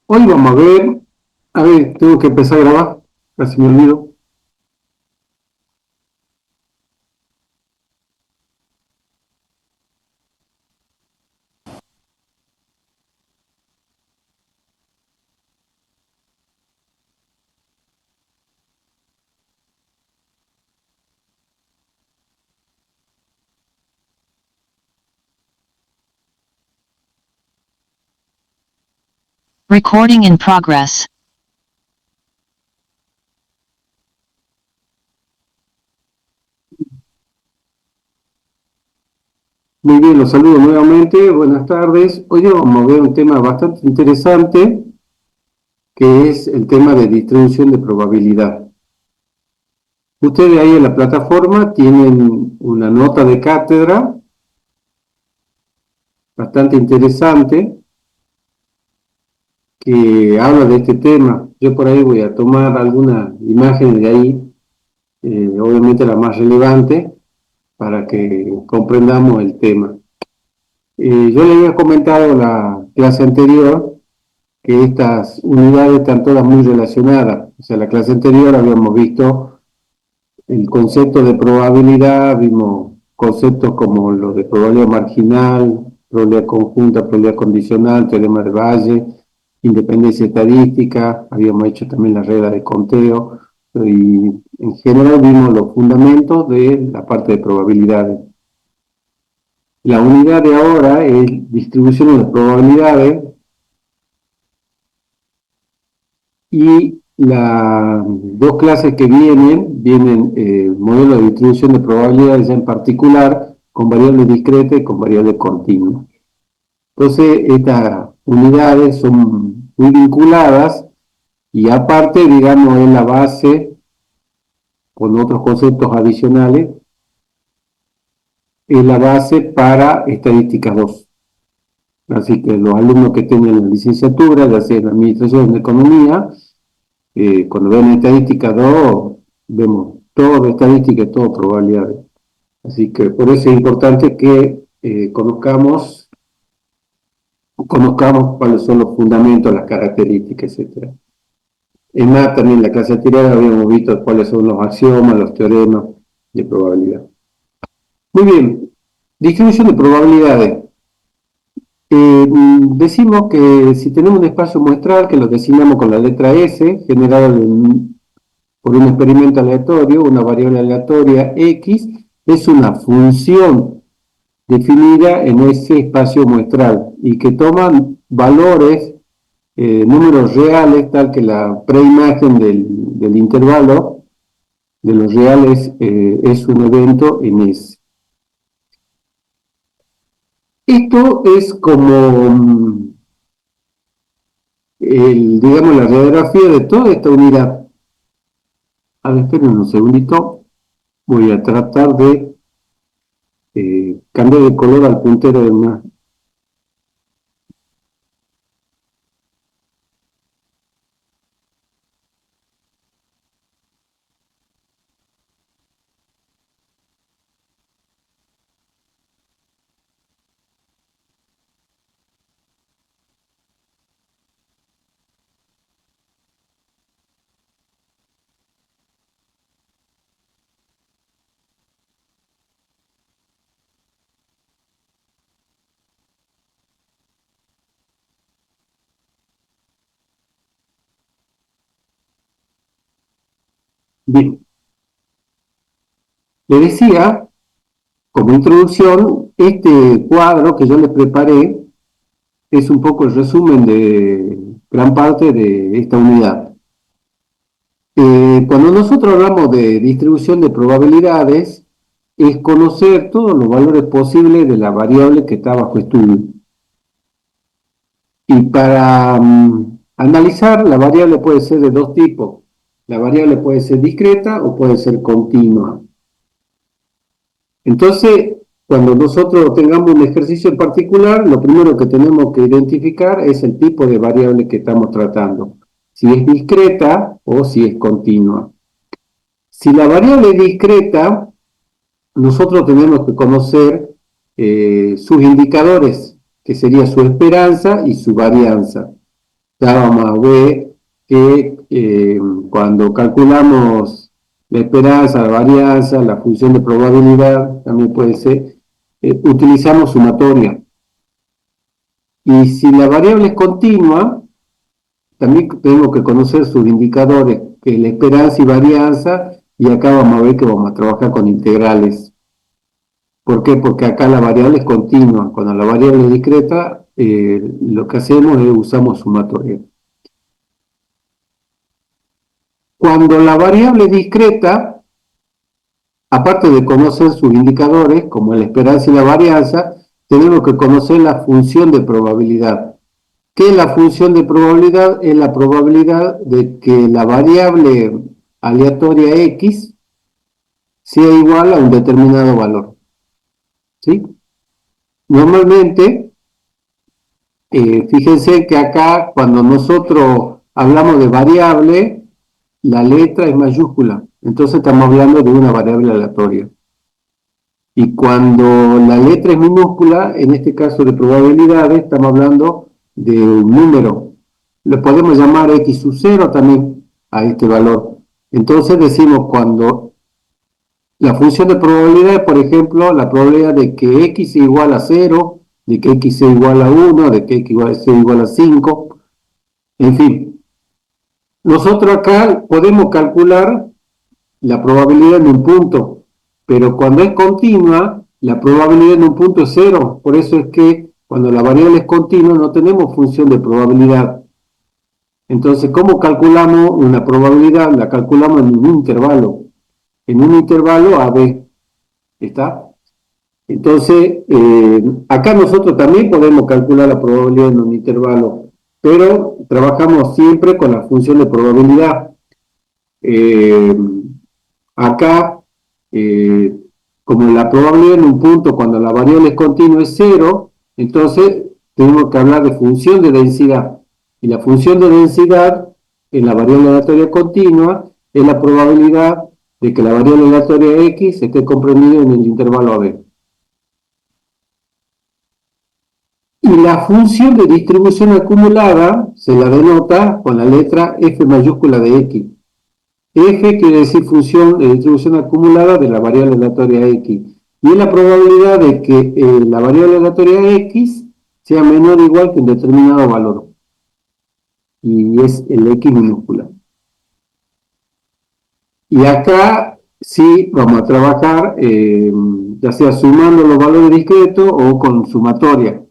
Hoy vamos a ver, tengo que empezar a grabar, casi me olvido. Recording in progress. Muy bien, los saludo nuevamente, buenas tardes. Hoy vamos a ver un tema bastante interesante, que es el tema de distribución de probabilidad. Ustedes ahí en la plataforma tienen una nota de cátedra bastante interesante que habla de este tema. Yo por ahí voy a tomar algunas imágenes de ahí, obviamente la más relevante, para que comprendamos el tema. Yo le había comentado en la clase anterior que estas unidades están todas muy relacionadas. O sea, en la clase anterior habíamos visto el concepto de probabilidad, vimos conceptos como los de probabilidad marginal, probabilidad conjunta, probabilidad condicional, teorema de Bayes, independencia estadística, habíamos hecho también la regla de conteo, y en general vimos los fundamentos de la parte de probabilidades. La unidad de ahora es distribución de probabilidades y las dos clases que vienen modelo de distribución de probabilidades en particular con variables discretas y con variables continuas. Entonces, estas unidades son muy vinculadas y aparte, digamos, es la base con otros conceptos adicionales, es la base para estadística 2. Así que los alumnos que tengan la licenciatura, ya sea en Administración de Economía, cuando ven estadística 2, vemos todo estadística y todo probabilidades. Así que por eso es importante que conozcamos cuáles son los fundamentos, las características, etc. Es más, también en la clase anterior habíamos visto cuáles son los axiomas, los teoremas de probabilidad. Muy bien, distribución de probabilidades. Decimos que si tenemos un espacio muestral que lo designamos con la letra S, generado por un experimento aleatorio, una variable aleatoria X, es una función definida en ese espacio muestral y que toman valores, números reales, tal que la preimagen del intervalo de los reales es un evento en S. Esto es como digamos, la radiografía de toda esta unidad. A ver, esperen un segundito. Voy a tratar de cambiar de color al puntero de una. Bien, le decía, como introducción, este cuadro que yo les preparé es un poco el resumen de gran parte de esta unidad. Cuando nosotros hablamos de distribución de probabilidades, es conocer todos los valores posibles de la variable que está bajo estudio. Y para analizar, la variable puede ser de dos tipos. La variable puede ser discreta o puede ser continua. Entonces, cuando nosotros tengamos un ejercicio en particular, lo primero que tenemos que identificar es el tipo de variable que estamos tratando. Si es discreta o si es continua. Si la variable es discreta, nosotros tenemos que conocer sus indicadores, que sería su esperanza y su varianza. ya vamos a ver que cuando calculamos la esperanza, la varianza, la función de probabilidad, también puede ser, utilizamos sumatoria. Y si la variable es continua, también tenemos que conocer sus indicadores, que es la esperanza y varianza, y acá vamos a ver que vamos a trabajar con integrales. ¿Por qué? Porque acá la variable es continua. Cuando la variable es discreta, lo que hacemos es usamos sumatoria. Cuando la variable es discreta, aparte de conocer sus indicadores, como la esperanza y la varianza, tenemos que conocer la función de probabilidad. ¿Qué es la función de probabilidad? Es la probabilidad de que la variable aleatoria X sea igual a un determinado valor. ¿Sí? Normalmente, fíjense que acá cuando nosotros hablamos de variable, la letra es mayúscula. Entonces estamos hablando de una variable aleatoria. Y cuando la letra es minúscula, en este caso de probabilidades, estamos hablando de un número. Le podemos llamar x sub 0 también a este valor. Entonces decimos cuando la función de probabilidad, por ejemplo, la probabilidad de que x sea igual a 0, de que x sea igual a 1, de que x sea igual a 5, en fin. Nosotros acá podemos calcular la probabilidad en un punto, pero cuando es continua, la probabilidad en un punto es cero. Por eso es que cuando la variable es continua no tenemos función de probabilidad. Entonces, ¿cómo calculamos una probabilidad? La calculamos en un intervalo AB. ¿Está? Entonces, acá nosotros también podemos calcular la probabilidad en un intervalo, pero trabajamos siempre con la función de probabilidad. Eh, Acá, como la probabilidad en un punto cuando la variable es continua es cero, entonces tenemos que hablar de función de densidad. Y la función de densidad en la variable aleatoria continua es la probabilidad de que la variable aleatoria x esté comprendida en el intervalo AB. Y la función de distribución acumulada se la denota con la letra F mayúscula de x. F quiere decir función de distribución acumulada de la variable aleatoria X. Y es la probabilidad de que la variable aleatoria X sea menor o igual que un determinado valor. Y es el X minúscula. Y acá sí vamos a trabajar ya sea sumando los valores discretos o con sumatoria.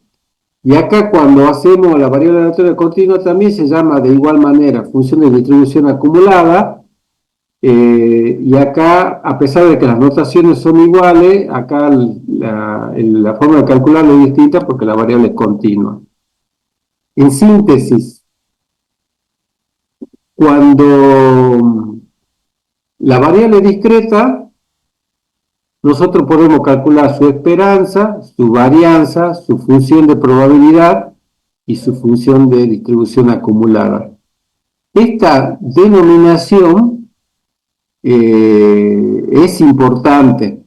Y acá cuando hacemos la variable aleatoria continua también se llama de igual manera función de distribución acumulada. Y acá, a pesar de que las notaciones son iguales, acá la forma de calcularlo es distinta porque la variable es continua. En síntesis, cuando la variable es discreta, nosotros podemos calcular su esperanza, su varianza, su función de probabilidad y su función de distribución acumulada. Esta denominación es importante.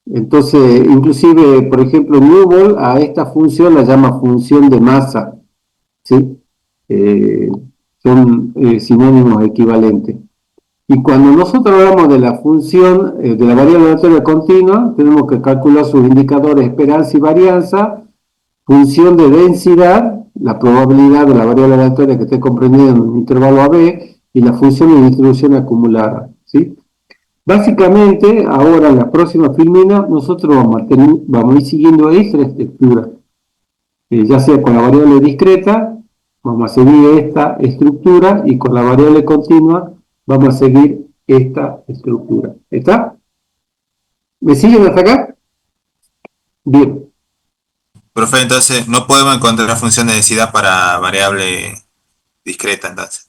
Entonces, inclusive, por ejemplo, Newbold a esta función la llama función de masa, ¿sí? Eh, Son sinónimos equivalentes. Y cuando nosotros hablamos de la función, de la variable aleatoria continua, tenemos que calcular sus indicadores esperanza y varianza, función de densidad, la probabilidad de la variable aleatoria que esté comprendida en un intervalo AB, y la función de distribución acumulada, ¿sí? Básicamente, ahora en la próxima filmina, nosotros vamos a ir siguiendo esta estructura, ya sea con la variable discreta, vamos a seguir esta estructura, y con la variable continua, vamos a seguir esta estructura. ¿Está? ¿Me siguen hasta acá? Bien. Profe, entonces no podemos encontrar función de densidad para variable discreta, entonces.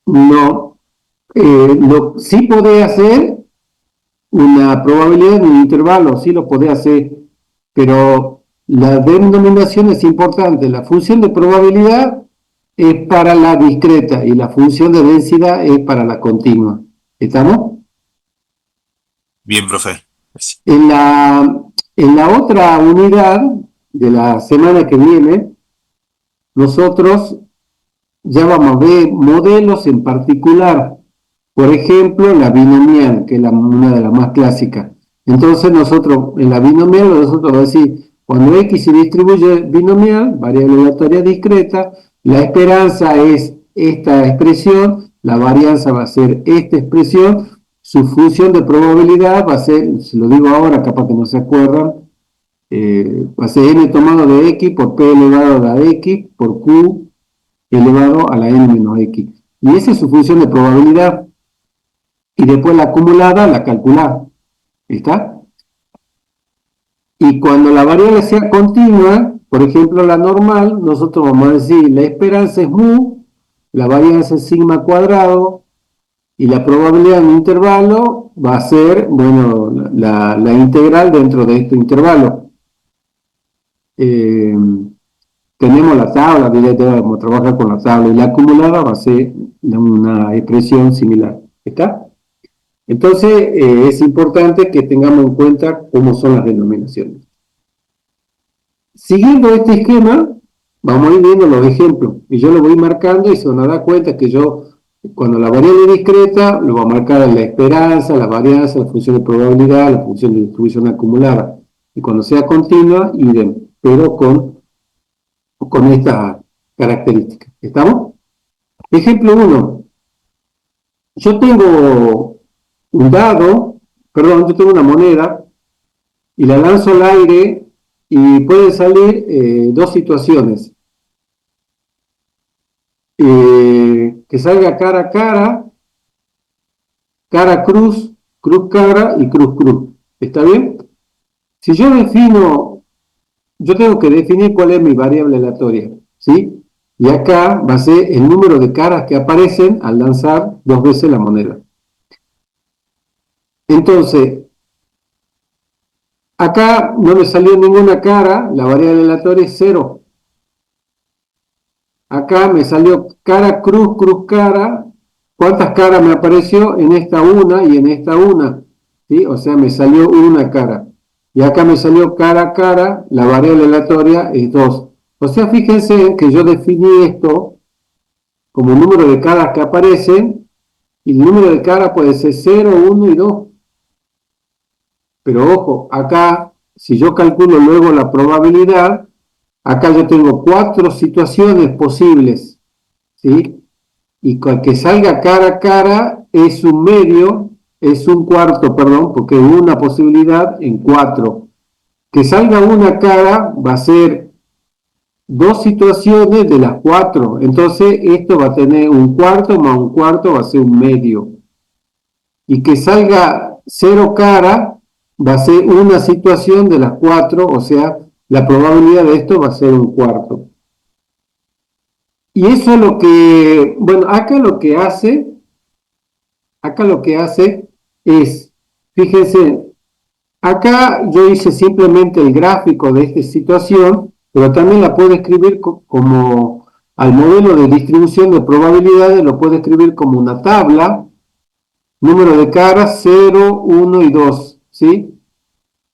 No. Sí podés hacer una probabilidad en un intervalo, sí lo podés hacer, pero la denominación es importante. La función de probabilidad es para la discreta y la función de densidad es para la continua. ¿Estamos? Bien, profe. En la otra unidad de la semana que viene, nosotros ya vamos a ver modelos en particular. Por ejemplo, la binomial, que es una de las más clásicas. Entonces nosotros, en la binomial, nosotros vamos a decir, cuando X se distribuye binomial, variable aleatoria discreta, la esperanza es esta expresión, la varianza va a ser esta expresión, su función de probabilidad va a ser, si lo digo ahora, capaz que no se acuerdan, va a ser n tomado de x por p elevado a la x por q elevado a la n menos x. Y esa es su función de probabilidad. Y después la acumulada, la calculada. ¿Está? Y cuando la variable sea continua, por ejemplo la normal, nosotros vamos a decir la esperanza es mu, la varianza es sigma cuadrado, y la probabilidad en un intervalo va a ser, bueno, la integral dentro de este intervalo. Tenemos la tabla, directamente vamos a trabajar con la tabla, y la acumulada va a ser una expresión similar. ¿Está? Entonces, es importante que tengamos en cuenta cómo son las denominaciones. Siguiendo este esquema, vamos a ir viendo los ejemplos. Y yo lo voy marcando y se van a dar cuenta que yo, cuando la variable es discreta, lo voy a marcar en la esperanza, la varianza, la función de probabilidad, la función de distribución acumulada. Y cuando sea continua, idem, pero con estas características. ¿Estamos? Ejemplo 1. Yo tengo un dado, perdón, yo tengo una moneda y la lanzo al aire y pueden salir dos situaciones. Que salga cara a cara, cara cruz, cruz cara y cruz cruz. ¿Está bien? Si yo defino, yo tengo que definir cuál es mi variable aleatoria, ¿sí? Y acá va a ser el número de caras que aparecen al lanzar dos veces la moneda. Entonces, acá no me salió ninguna cara, la variable aleatoria es 0. Acá me salió cara, cruz, cruz, cara. ¿Cuántas caras me apareció? En esta una y en esta una. ¿Sí? O sea, me salió una cara. Y acá me salió cara, cara, la variable aleatoria es 2. O sea, fíjense que yo definí esto como número de caras que aparecen, y el número de caras puede ser 0, 1 y 2. Pero ojo, acá, si yo calculo luego la probabilidad, acá yo tengo 4 situaciones posibles, ¿sí? Y que salga cara a cara es un medio, es un cuarto, perdón, porque es una posibilidad en 4. Que salga una cara va a ser 2 situaciones de las 4. Entonces esto va a tener un cuarto más un cuarto, va a ser un medio. Y que salga 0 cara va a ser una situación de las 4, o sea, la probabilidad de esto va a ser un cuarto. Y eso es lo que, bueno, acá lo que hace es, fíjense, acá yo hice simplemente el gráfico de esta situación, pero también la puedo escribir como al modelo de distribución de probabilidades, lo puedo escribir como una tabla, número de caras 0, 1 y 2, ¿sí?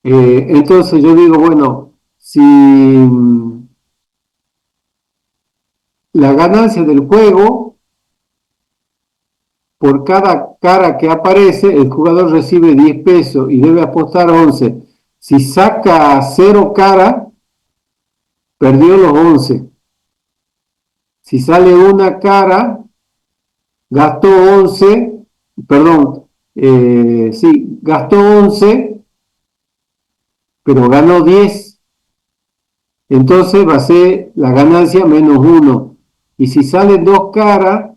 Entonces yo digo, bueno, si la ganancia del juego, por cada cara que aparece, el jugador recibe 10 pesos y debe apostar 11. Si saca 0 cara, perdió los 11. Si sale una cara, gastó 11, perdón, sí, gastó 11, pero ganó 10. Entonces va a ser la ganancia menos 1. Y si salen 2 caras,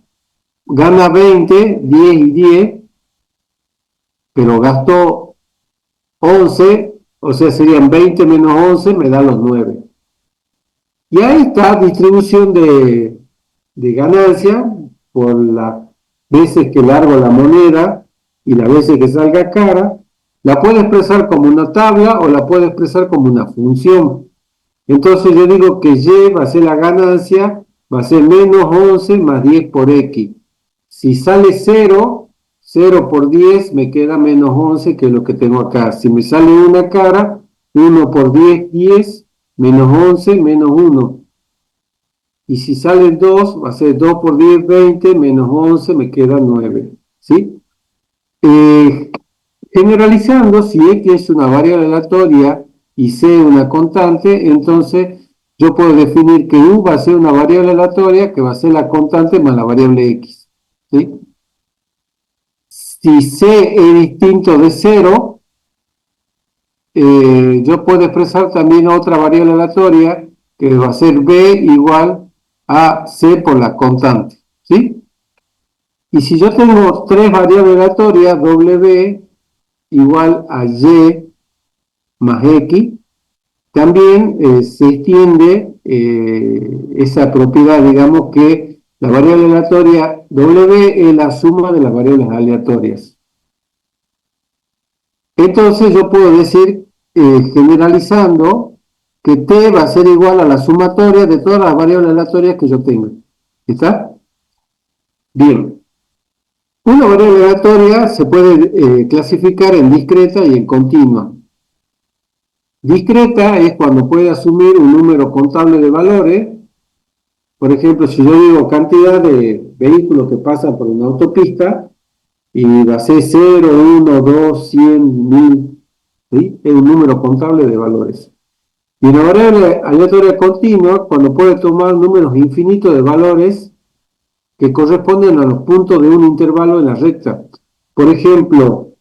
gana 20, 10 y 10, pero gastó 11, o sea, serían 20 menos 11, me da los 9. Y ahí está distribución de ganancia por las veces que largo la moneda y las veces que salga cara. La puedo expresar como una tabla o la puedo expresar como una función. Entonces yo digo que Y va a ser la ganancia, va a ser menos 11 más 10 por X. Si sale 0, 0 por 10 me queda menos 11, que es lo que tengo acá. Si me sale una cara, 1 por 10, 10, menos 11, menos 1. y si salen 2, va a ser 2 por 10, 20, menos 11, me queda 9, ¿sí? Generalizando, si X es una variable aleatoria y C una constante, entonces yo puedo definir que U va a ser una variable aleatoria que va a ser la constante más la variable X, ¿sí? Si C es distinto de 0, yo puedo expresar también otra variable aleatoria que va a ser B igual a C por la constante, ¿sí? Y si yo tengo tres variables aleatorias, W igual a Y más X, también se extiende esa propiedad, digamos que la variable aleatoria W es la suma de las variables aleatorias. Entonces yo puedo decir, generalizando, que T va a ser igual a la sumatoria de todas las variables aleatorias que yo tengo. ¿Está? Bien. Una variable aleatoria se puede clasificar en discreta y en continua. Discreta es cuando puede asumir un número contable de valores. Por ejemplo, si yo digo cantidad de vehículos que pasan por una autopista y va a ser 0, 1, 2, 100, 1000, ¿sí? Es un número contable de valores. Y una variable aleatoria continua cuando puede tomar números infinitos de valores que corresponden a los puntos de un intervalo en la recta. Por ejemplo,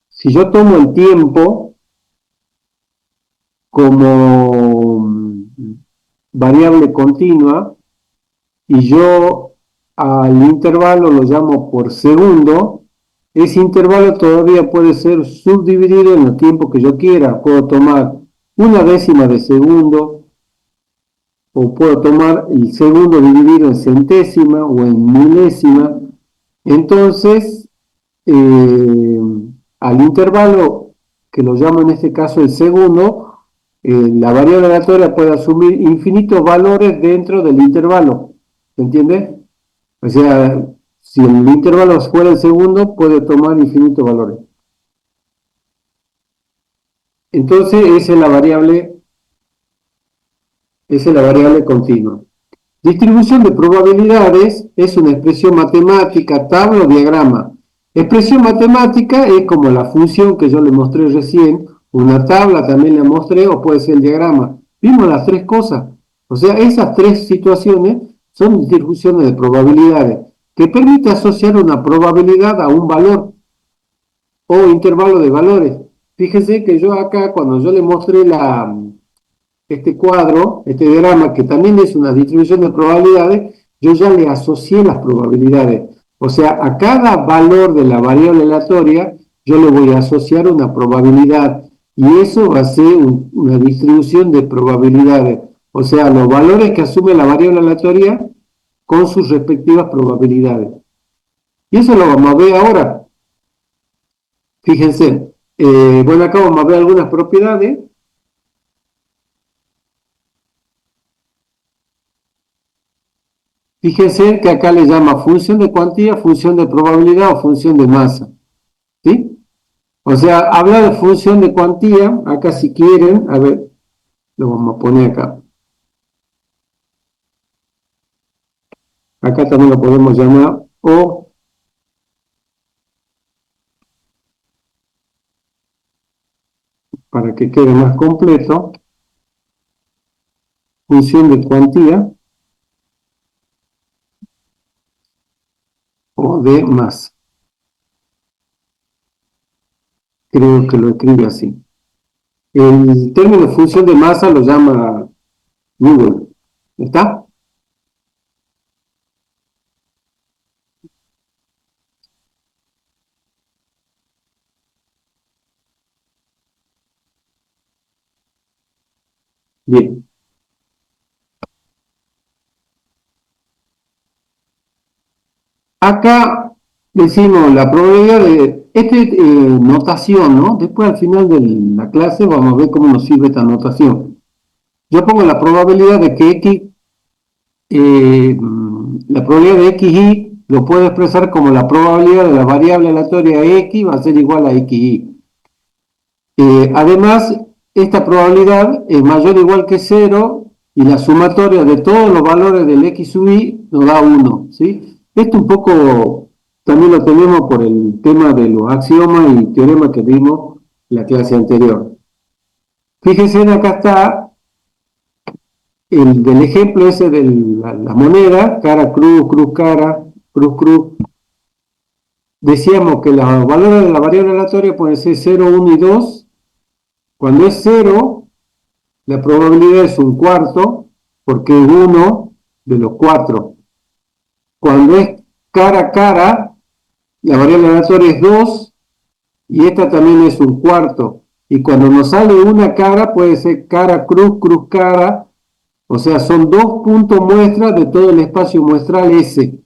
si yo tomo el tiempo como variable continua y yo al intervalo lo llamo por segundo, ese intervalo todavía puede ser subdividido en los tiempos que yo quiera. Puedo tomar una décima de segundo, o puedo tomar el segundo dividido en centésima o en milésima. Entonces, al intervalo, que lo llamo en este caso el segundo, la variable aleatoria puede asumir infinitos valores dentro del intervalo. ¿Se entiende? O sea, si el intervalo fuera el segundo, puede tomar infinitos valores. Entonces, esa es la variable continua. Distribución de probabilidades es una expresión matemática, tabla o diagrama. Expresión matemática es como la función que yo le mostré recién, una tabla también le mostré, o puede ser el diagrama. Vimos las tres cosas. O sea, esas tres situaciones son distribuciones de probabilidades que permite asociar una probabilidad a un valor o intervalo de valores. Fíjense que yo acá, cuando yo le mostré este cuadro, este diagrama, que también es una distribución de probabilidades, yo ya le asocié las probabilidades. O sea, a cada valor de la variable aleatoria, yo le voy a asociar una probabilidad. Y eso va a ser una distribución de probabilidades. O sea, los valores que asume la variable aleatoria con sus respectivas probabilidades. Y eso lo vamos a ver ahora. Fíjense, bueno, acá vamos a ver algunas propiedades. Fíjense que acá le llama función de cuantía, función de probabilidad o función de masa. ¿Sí? O sea, habla de función de cuantía, acá si quieren, a ver, lo vamos a poner acá. Acá también lo podemos llamar O, para que quede más completo, función de cuantía o de masa. Creo que lo escribe así. El término función de masa lo llama Google. ¿Está? Bien. Acá decimos la probabilidad de notación, ¿no? Después al final de la clase vamos a ver cómo nos sirve esta notación. Yo pongo la probabilidad de que X, la probabilidad de XY lo puedo expresar como la probabilidad de la variable aleatoria X va a ser igual a XY. Además, esta probabilidad es mayor o igual que cero y la sumatoria de todos los valores del x sub i nos da 1, ¿sí? Esto un poco también lo tenemos por el tema de los axiomas y teoremas que vimos en la clase anterior. Fíjense, acá está el del ejemplo ese de la moneda, cara, cruz, cruz, cara, cruz, cruz. Decíamos que los valores de la variable aleatoria pueden ser 0, 1 y 2. Cuando es 0, la probabilidad es un cuarto, porque es uno de los cuatro. Cuando es cara a cara, la variable aleatoria es 2 y esta también es un cuarto. Y cuando nos sale una cara, puede ser cara, cruz, cruz, cara. O sea, son dos puntos muestras de todo el espacio muestral S.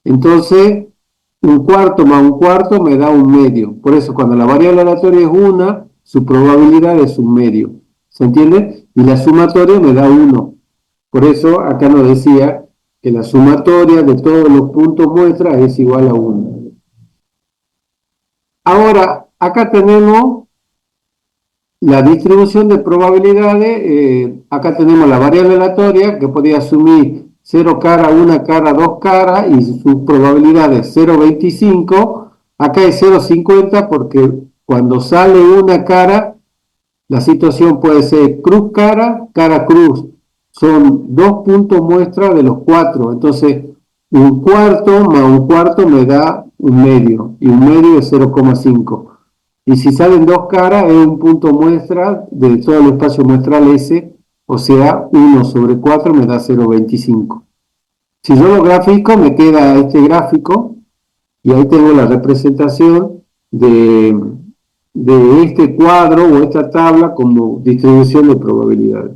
Entonces, un cuarto más un cuarto me da un medio. Por eso, cuando la variable aleatoria es una, su probabilidad es un medio. ¿Se entiende? Y la sumatoria me da 1. Por eso, acá nos decía que la sumatoria de todos los puntos muestras es igual a 1. Ahora, acá tenemos la distribución de probabilidades. Acá tenemos la variable aleatoria que podría asumir 0 cara, 1 cara, 2 cara y su probabilidad es 0,25. Acá es 0,50 porque cuando sale una cara, la situación puede ser cruz cara, cara cruz. Son dos puntos muestra de los cuatro. Entonces, un cuarto más un cuarto me da un medio. Y un medio es 0,5. Y si salen dos caras, es un punto muestra de todo el espacio muestral S. O sea, 1 sobre 4 me da 0,25. Si yo lo grafico, me queda este gráfico. Y ahí tengo la representación de este cuadro o esta tabla como distribución de probabilidades.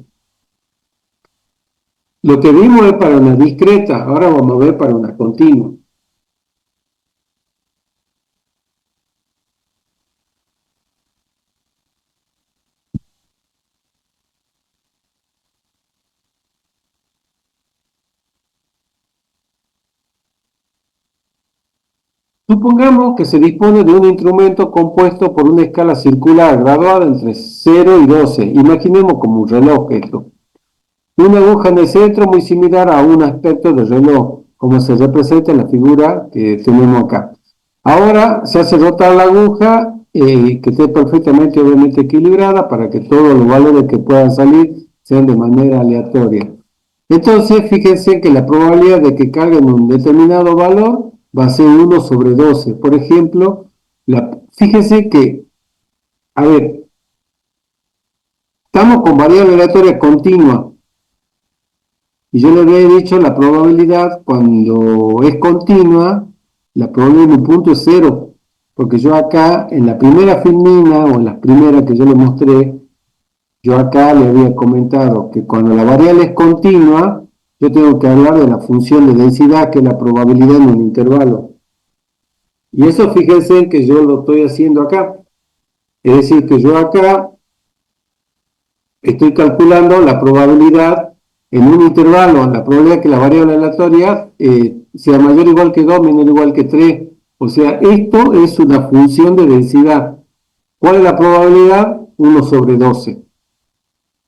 Lo que vimos es para una discreta, ahora vamos a ver para una continua. Supongamos que se dispone de un instrumento compuesto por una escala circular graduada entre 0 y 12. Imaginemos como un reloj esto. Una aguja en el centro muy similar a un aspecto del reloj, como se representa en la figura que tenemos acá. Ahora se hace rotar la aguja, que esté perfectamente obviamente equilibrada para que todos los valores que puedan salir sean de manera aleatoria. Entonces, fíjense que la probabilidad de que carguen un determinado valor va a ser 1 sobre 12. Por ejemplo, fíjense que, a ver, estamos con variable aleatoria continua. Y yo le había dicho la probabilidad cuando es continua, la probabilidad de un punto es cero. Porque yo acá, en la primera filmina o en las primeras que yo le mostré, yo acá le había comentado que cuando la variable es continua, yo tengo que hablar de la función de densidad, que es la probabilidad en un intervalo. Y eso fíjense que yo lo estoy haciendo acá. Es decir, que yo acá estoy calculando la probabilidad en un intervalo, la probabilidad que la variable aleatoria sea mayor o igual que 2, menor o igual que 3. O sea, esto es una función de densidad. ¿Cuál es la probabilidad? 1 sobre 12.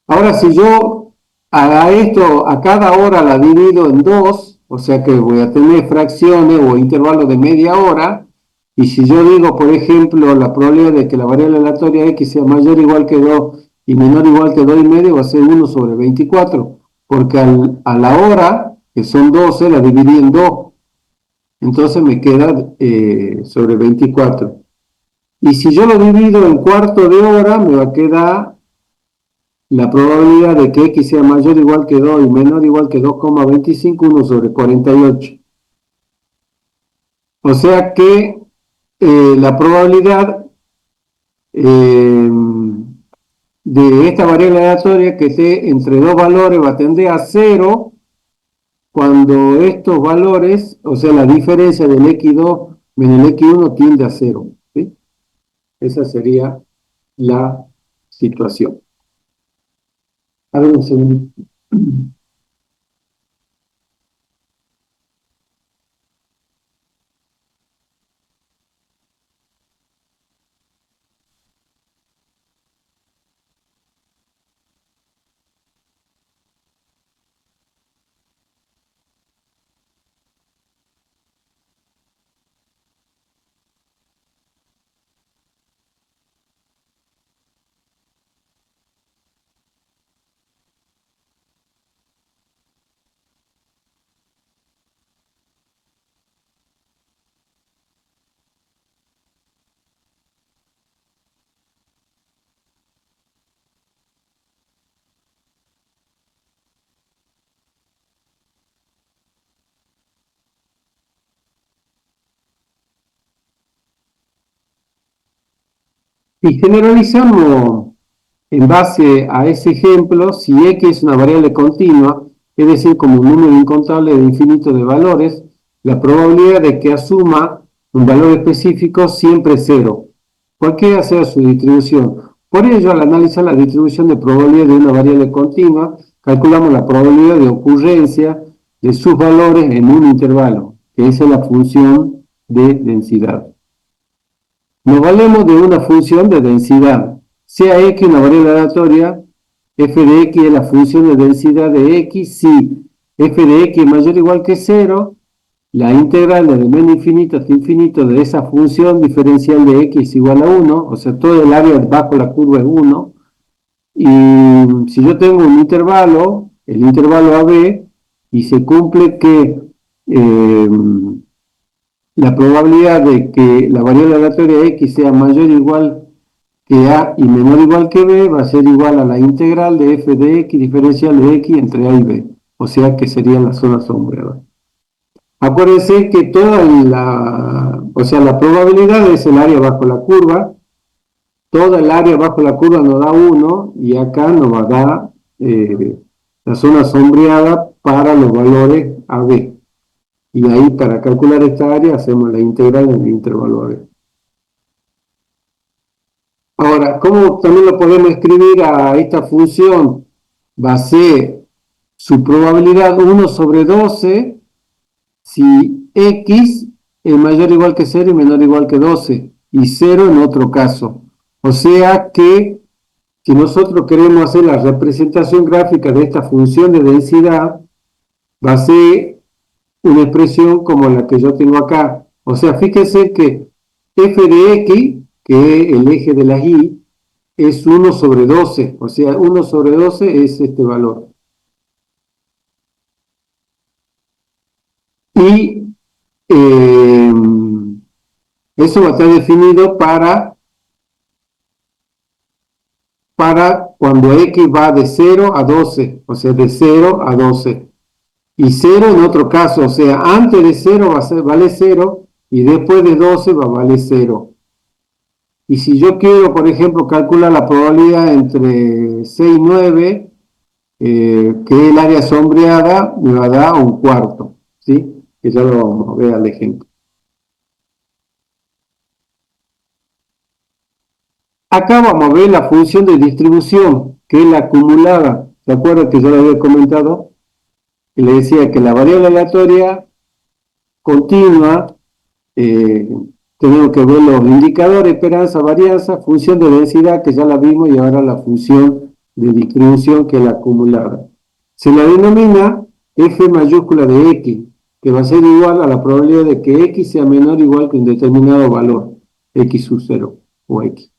Ahora, si yo a esto, a cada hora la divido en 2, o sea que voy a tener fracciones o intervalos de media hora, y si yo digo, por ejemplo, la probabilidad de que la variable aleatoria x sea mayor o igual que 2 y menor o igual que 2 y medio, va a ser 1 sobre 24, porque a la hora, que son 12, la dividí en 2, entonces me queda sobre 24. Y si yo lo divido en cuarto de hora, me va a quedar la probabilidad de que x sea mayor o igual que 2 y menor o igual que 2,25, 1 sobre 48. O sea que la probabilidad eh, de esta variable aleatoria que esté entre dos valores va a tender a cero cuando estos valores, o sea, la diferencia del x2 menos el x1 tiende a cero. ¿Sí? Esa sería la situación. A ver un segundo. Y generalizamos en base a ese ejemplo, si x es una variable continua, es decir, como un número incontable de infinito de valores, la probabilidad de que asuma un valor específico siempre es cero, cualquiera sea su distribución. Por ello, al analizar la distribución de probabilidad de una variable continua, calculamos la probabilidad de ocurrencia de sus valores en un intervalo, que esa es la función de densidad. Nos valemos de una función de densidad, sea x una variable aleatoria, f de x es la función de densidad de x, si f de x es mayor o igual que 0, la integral desde menos infinito hasta infinito de esa función diferencial de x es igual a 1, o sea, todo el área bajo la curva es 1, y si yo tengo un intervalo, el intervalo AB, y se cumple que la probabilidad de que la variable aleatoria x sea mayor o igual que a y menor o igual que b va a ser igual a la integral de f de x diferencial de x entre a y b, o sea que sería la zona sombreada. Acuérdense que la probabilidad es el área bajo la curva, toda el área bajo la curva nos da 1 y acá nos va a dar la zona sombreada para los valores a b. Y ahí para calcular esta área hacemos la integral en el intervalo a b. Ahora, ¿cómo también lo podemos escribir a esta función? Va a ser su probabilidad 1 sobre 12 si x es mayor o igual que 0 y menor o igual que 12, y 0 en otro caso. O sea que si nosotros queremos hacer la representación gráfica de esta función de densidad, va a ser una expresión como la que yo tengo acá. O sea, fíjense que f de x, que es el eje de la y, es 1 sobre 12. O sea, 1 sobre 12 es este valor. Y eso va a estar definido para cuando x va de 0 a 12, o sea, de 0 a 12. Y 0 en otro caso, o sea, antes de 0 vale 0 y después de 12 va a valer 0. Y si yo quiero, por ejemplo, calcular la probabilidad entre 6 y 9, que es el área sombreada, me va a dar un cuarto, ¿sí? Que ya lo vamos a ver al ejemplo. Acá vamos a ver la función de distribución, que es la acumulada. ¿Se acuerdan que yo lo había comentado? Y le decía que la variable aleatoria continua, tenemos que ver los indicadores, esperanza, varianza, función de densidad, que ya la vimos, y ahora la función de distribución, que es la acumulada. Se la denomina f mayúscula de x, que va a ser igual a la probabilidad de que x sea menor o igual que un determinado valor, x sub 0 o x.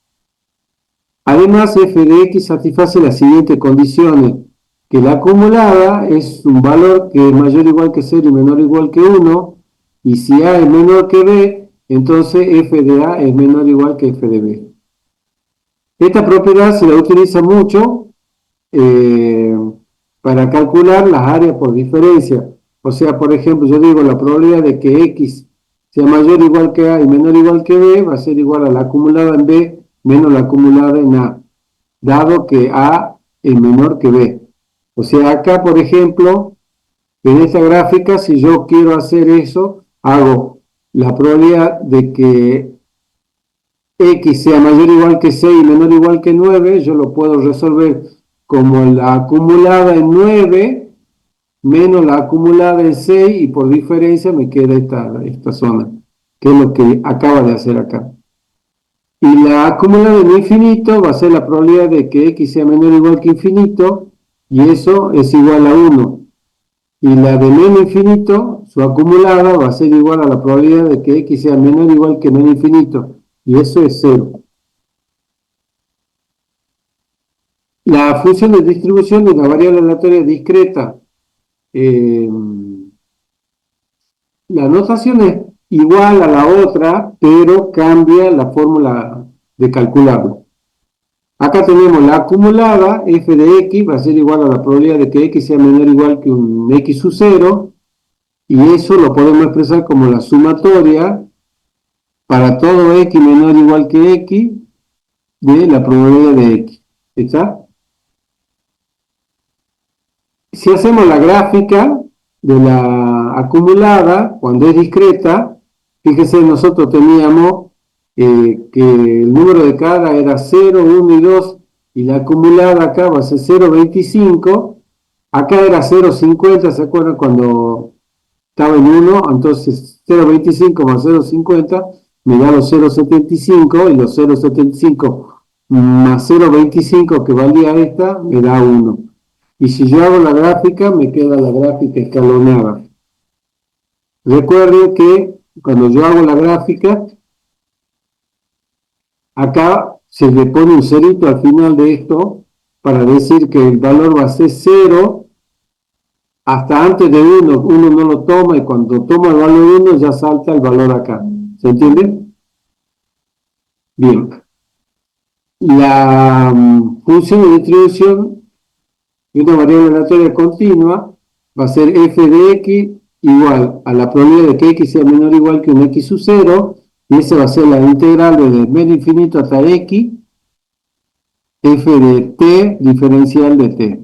Además, f de x satisface las siguientes condiciones, que la acumulada es un valor que es mayor o igual que 0 y menor o igual que 1, y si a es menor que b, entonces f de a es menor o igual que f de b. Esta propiedad se la utiliza mucho para calcular las áreas por diferencia. O sea, por ejemplo, yo digo la probabilidad de que x sea mayor o igual que a y menor o igual que b va a ser igual a la acumulada en b menos la acumulada en a, dado que a es menor que b. O sea, acá, por ejemplo, en esta gráfica, si yo quiero hacer eso, hago la probabilidad de que x sea mayor o igual que 6 y menor o igual que 9, yo lo puedo resolver como la acumulada en 9 menos la acumulada en 6, y por diferencia me queda esta zona, que es lo que acaba de hacer acá. Y la acumulada en infinito va a ser la probabilidad de que x sea menor o igual que infinito, y eso es igual a 1. Y la de menos infinito, su acumulada va a ser igual a la probabilidad de que x sea menor o igual que menos infinito, y eso es 0. La función de distribución de una variable aleatoria discreta, la notación es igual a la otra, pero cambia la fórmula de calcularlo. Acá tenemos la acumulada, f de x va a ser igual a la probabilidad de que x sea menor o igual que un x sub 0, y eso lo podemos expresar como la sumatoria para todo x menor o igual que x, de la probabilidad de X. ¿Está? Si hacemos la gráfica de la acumulada, cuando es discreta, fíjese, nosotros teníamos que el número de cara era 0, 1 y 2, y la acumulada acá va a ser 0,25, acá era 0,50, ¿se acuerdan cuando estaba en 1? Entonces 0,25 más 0,50 me da los 0,75, y los 0,75 más 0,25 que valía esta, me da 1. Y si yo hago la gráfica, me queda la gráfica escalonada. Recuerden que cuando yo hago la gráfica, acá se le pone un cerito al final de esto para decir que el valor va a ser 0 hasta antes de 1. Uno no lo toma, y cuando toma el valor 1 ya salta el valor acá. ¿Se entiende? Bien. La función de distribución de una variable aleatoria continua va a ser f de x igual a la probabilidad de que x sea menor o igual que un x sub 0, y esa va a ser la integral desde medio infinito hasta x, f de t diferencial de t.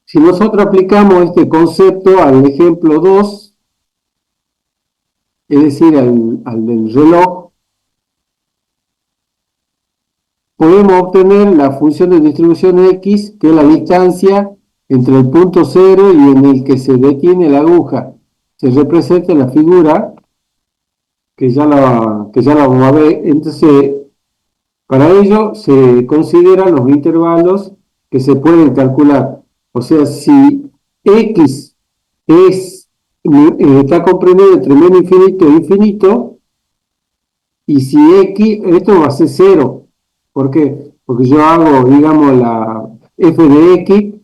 Si nosotros aplicamos este concepto al ejemplo 2, es decir, al del reloj, podemos obtener la función de distribución x, que es la distancia entre el punto 0 y en el que se detiene la aguja. Se representa en la figura, que ya la vamos a ver. Entonces, para ello se consideran los intervalos que se pueden calcular. O sea, si x está comprendido entre menos infinito e infinito, y si x, esto va a ser 0. ¿Por qué? Porque yo hago, digamos, la f de x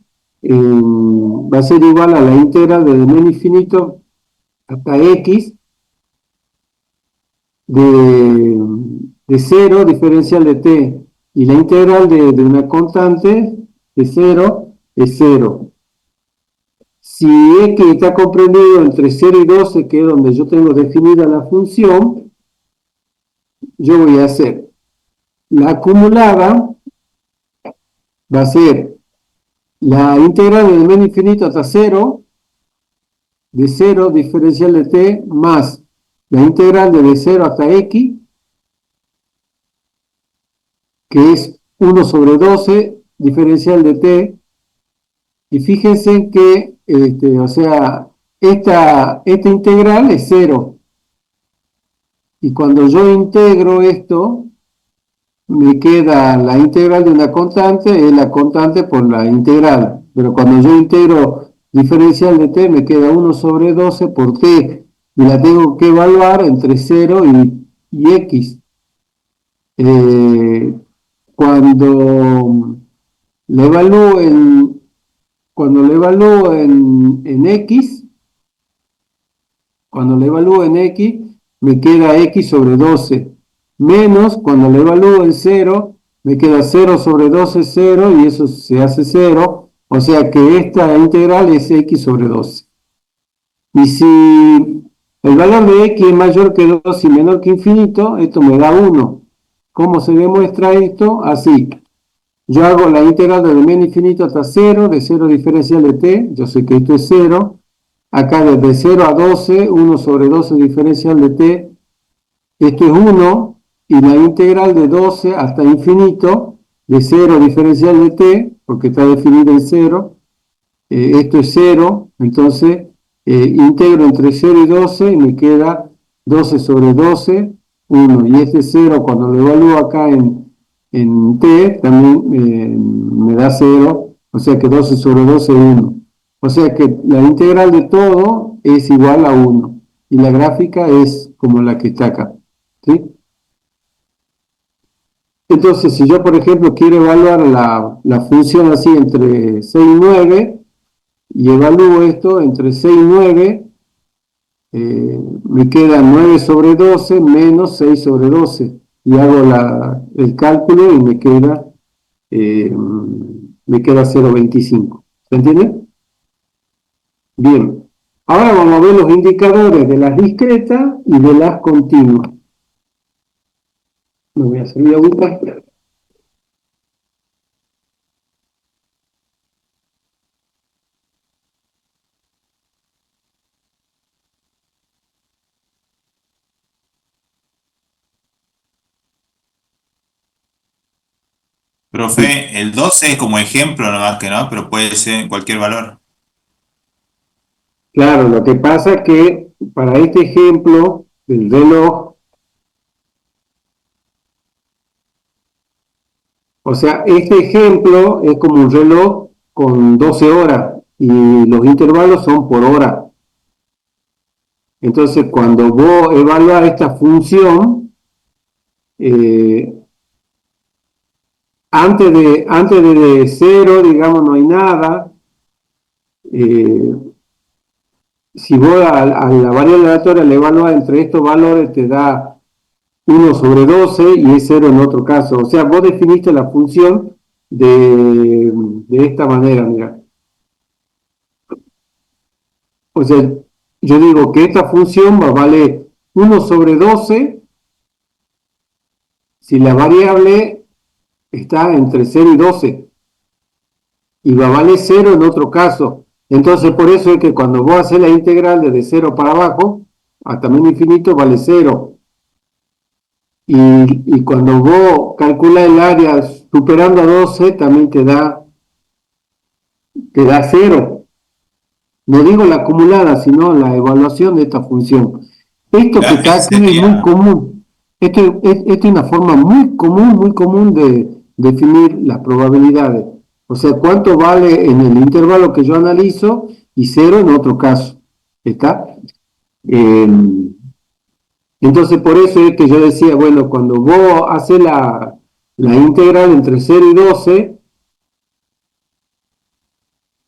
va a ser igual a la integral desde menos infinito hasta x de 0 diferencial de t, y la integral de una constante de 0 es 0. Si x está comprendido entre 0 y 12, que es donde yo tengo definida la función, yo voy a hacer la acumulada, va a ser la integral de menos infinito hasta 0, de 0 diferencial de t, más la integral de 0 hasta x, que es 1 sobre 12 diferencial de t. Y fíjense que, o sea, esta integral es 0. Y cuando yo integro esto, me queda la integral de una constante, es la constante por la integral. Pero cuando yo integro diferencial de t, me queda 1 sobre 12 por t, y la tengo que evaluar entre 0 y x. Cuando le evalúo en x, me queda x sobre 12, menos cuando le evalúo en 0, me queda 0 sobre 12, 0, y eso se hace 0, o sea que esta integral es x sobre 12. Y si el valor de x es mayor que 2 y menor que infinito, esto me da 1. ¿Cómo se demuestra esto? Así. Yo hago la integral desde menos infinito hasta 0, de 0 diferencial de t, yo sé que esto es 0. Acá desde 0 a 12, 1 sobre 12 diferencial de t, esto es 1, y la integral de 12 hasta infinito, de 0 diferencial de t, porque está definido en 0, esto es 0, entonces integro entre 0 y 12 y me queda 12 sobre 12, 1, y este 0 cuando lo evalúo acá en t también me da 0, o sea que 12 sobre 12 es 1. O sea que la integral de todo es igual a 1, y la gráfica es como la que está acá, ¿sí? Entonces, si yo, por ejemplo, quiero evaluar la función así entre 6 y 9, y evalúo esto entre 6 y 9, me queda 9 sobre 12 menos 6 sobre 12, y hago el cálculo y me queda 0,25. ¿Se entiende? Bien. Ahora vamos a ver los indicadores de las discretas y de las continuas. Me voy a servir agüita. Profe, el 12 es como ejemplo nomás que no, pero puede ser cualquier valor. Claro, lo que pasa es que para este ejemplo del reloj, o sea, este ejemplo es como un reloj con 12 horas y los intervalos son por hora. Entonces, cuando vos evaluás esta función, eh, antes de cero, digamos, no hay nada. Eh, si vos a la variable aleatoria le evalúas entre estos valores, te da 1/12 y es cero en otro caso. O sea, vos definiste la función de esta manera, mira. O sea, yo digo que esta función va a valer 1/12 si la variable está entre 0 y 12 y va a valer cero en otro caso. Entonces, por eso es que cuando vos haces la integral desde cero para abajo, hasta menos infinito vale cero. Y cuando vos calculas el área superando a 12, también te da cero. No digo la acumulada, sino la evaluación de esta función. Esto que Claro, está ese aquí es muy sería, común. Esto es una forma muy común de definir las probabilidades. O sea, cuánto vale en el intervalo que yo analizo y cero en otro caso. ¿Está? Eh, entonces, por eso es que yo decía, bueno, cuando vos haces la integral entre cero y 12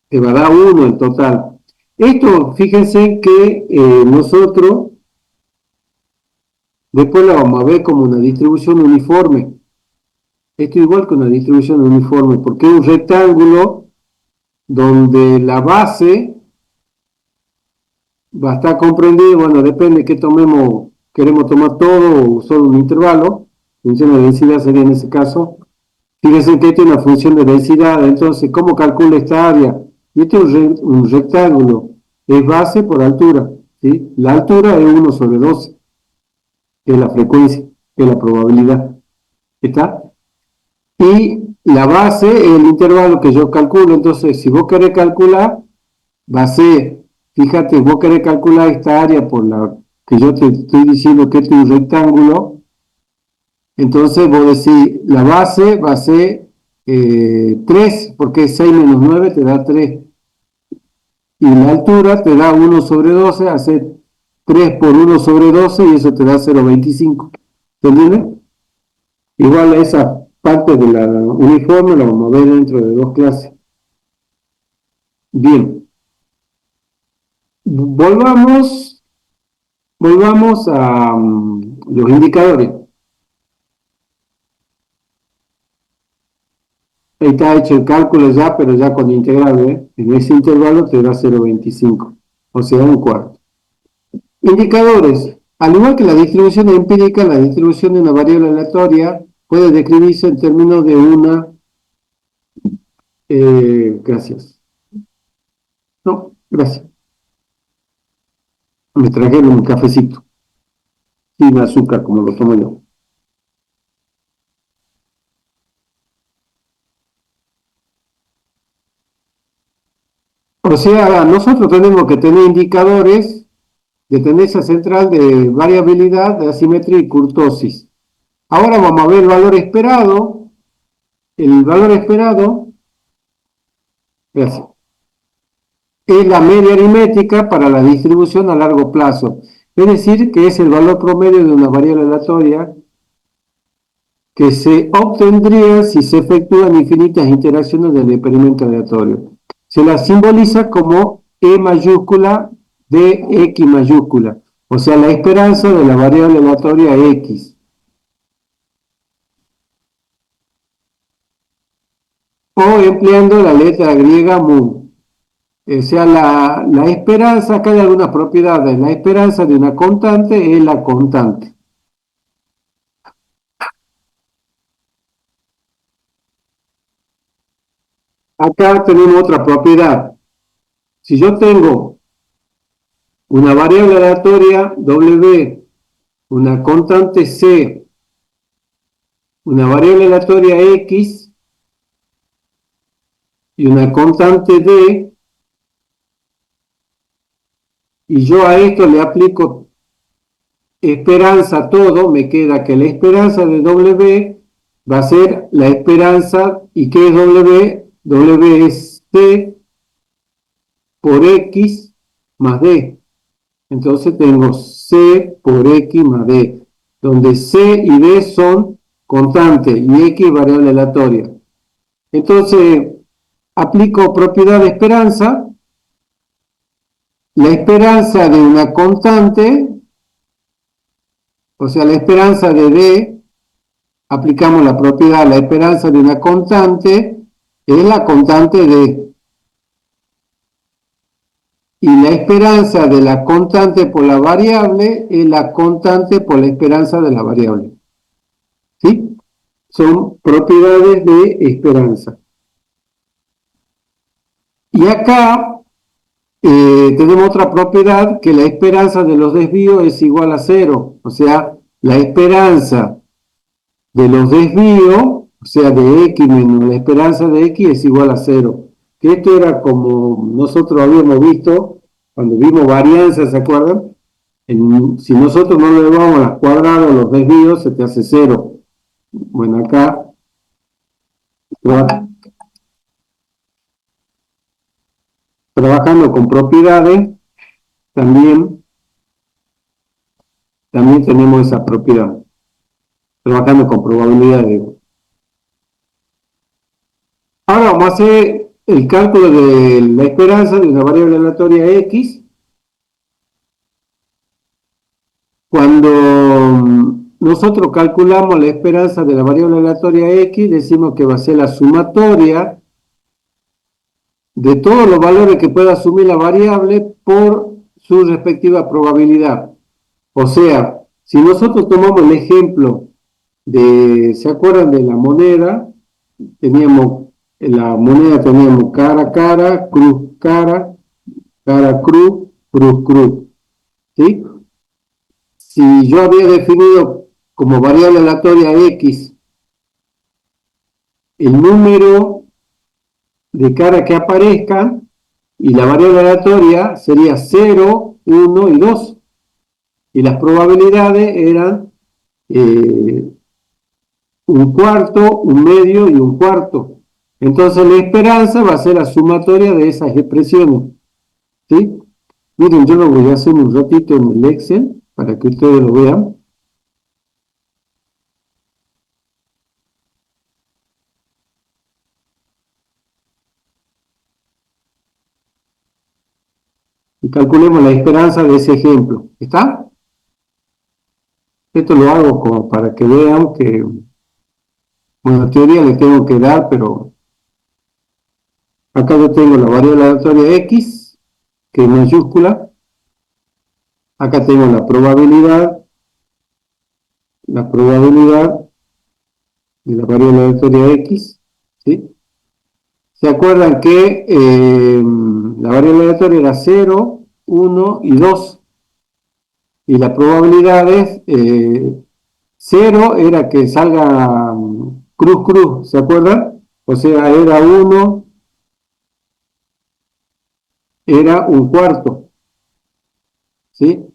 te va a dar 1 en total. Esto, fíjense que nosotros después lo vamos a ver como una distribución uniforme. Esto es igual que una distribución uniforme, porque es un rectángulo donde la base va a estar comprendida, bueno, depende que tomemos, queremos tomar todo o solo un intervalo, función de densidad sería en ese caso. Fíjense que esta es una función de densidad, entonces, ¿cómo calcula esta área? Y este es un rectángulo, es base por altura, ¿sí? La altura es 1/12, que es la frecuencia, que es la probabilidad, ¿está? Y la base es el intervalo que yo calculo, entonces, si vos querés calcular, va a ser, fíjate, vos querés calcular esta área por la que yo te estoy diciendo que este es un rectángulo, entonces vos decís, la base va a ser 3, porque 6 menos 9 te da 3. Y la altura te da 1/12, hace 3 por 1/12 y eso te da 0,25. ¿Entiendes? Igual esa parte de la uniforme la vamos a ver dentro de 2 clases. Bien, volvamos, volvamos a los indicadores. Ahí está hecho el cálculo ya, pero ya con integral, ¿eh? En ese intervalo te da 0,25, o sea, un cuarto. Indicadores. Al igual que la distribución empírica, la distribución de una variable aleatoria puede describirse en términos de una... gracias. No, gracias. Me trajeron un cafecito sin azúcar, como lo tomo yo. O sea, nosotros tenemos que tener indicadores de tendencia central de variabilidad, de asimetría y curtosis. Ahora vamos a ver el valor esperado. El valor esperado, gracias, es la media aritmética para la distribución a largo plazo. Es decir, que es el valor promedio de una variable aleatoria que se obtendría si se efectúan infinitas interacciones del experimento aleatorio. Se la simboliza como E mayúscula de X mayúscula, o sea, la esperanza de la variable aleatoria X. O empleando la letra griega mu. O sea, la esperanza, acá hay algunas propiedades. La esperanza de una constante es la constante. acá tenemos otra propiedad. Si yo tengo una variable aleatoria W, una constante C, una variable aleatoria X y una constante D, y yo a esto le aplico esperanza todo, me queda que la esperanza de W va a ser la esperanza, ¿y qué es W? W es C por X más D. Entonces tengo C por X más D, donde C y D son constantes y X variable aleatoria. Entonces, aplico propiedad de esperanza. La esperanza de una constante, o sea, la esperanza de D, aplicamos la propiedad, la esperanza de una constante es la constante D. Y la esperanza de la constante por la variable es la constante por la esperanza de la variable. ¿Sí? Son propiedades de esperanza. Y acá tenemos otra propiedad, que la esperanza de los desvíos es igual a 0. O sea, la esperanza de los desvíos, o sea, de X menos la esperanza de X es igual a 0. Que esto era como nosotros habíamos visto cuando vimos varianza, ¿se acuerdan? Si nosotros no le vamos a las cuadradas los desvíos, se te hace 0. Bueno, acá trabajando con propiedades, también tenemos esa propiedad. Trabajando con probabilidades. Ahora vamos a hacer el cálculo de la esperanza de una variable aleatoria X. Cuando nosotros calculamos la esperanza de la variable aleatoria X, decimos que va a ser la sumatoria de todos los valores que pueda asumir la variable por su respectiva probabilidad. O sea, si nosotros tomamos el ejemplo ¿se acuerdan de la moneda? Teníamos cara a cara, cara, cruz, cruz. ¿Sí? Si yo había definido como variable aleatoria X el número de cara que aparezcan, y la variable aleatoria sería 0, 1 y 2. Y las probabilidades eran un cuarto, un medio y un cuarto. Entonces la esperanza va a ser la sumatoria de esas expresiones. ¿Sí? Miren, yo lo voy a hacer un ratito en el Excel para que ustedes lo vean. Y calculemos la esperanza de ese ejemplo. ¿Está? Esto lo hago como para que vean que, bueno, en teoría les tengo que dar, pero acá yo tengo la variable aleatoria X, que es mayúscula. Acá tengo la probabilidad de la variable aleatoria X. ¿Sí? ¿Se acuerdan que la variable aleatoria era 0, 1 y 2? Y la probabilidad es 0 era que salga cruz, ¿se acuerdan? O sea, era 1, era un cuarto. ¿Sí?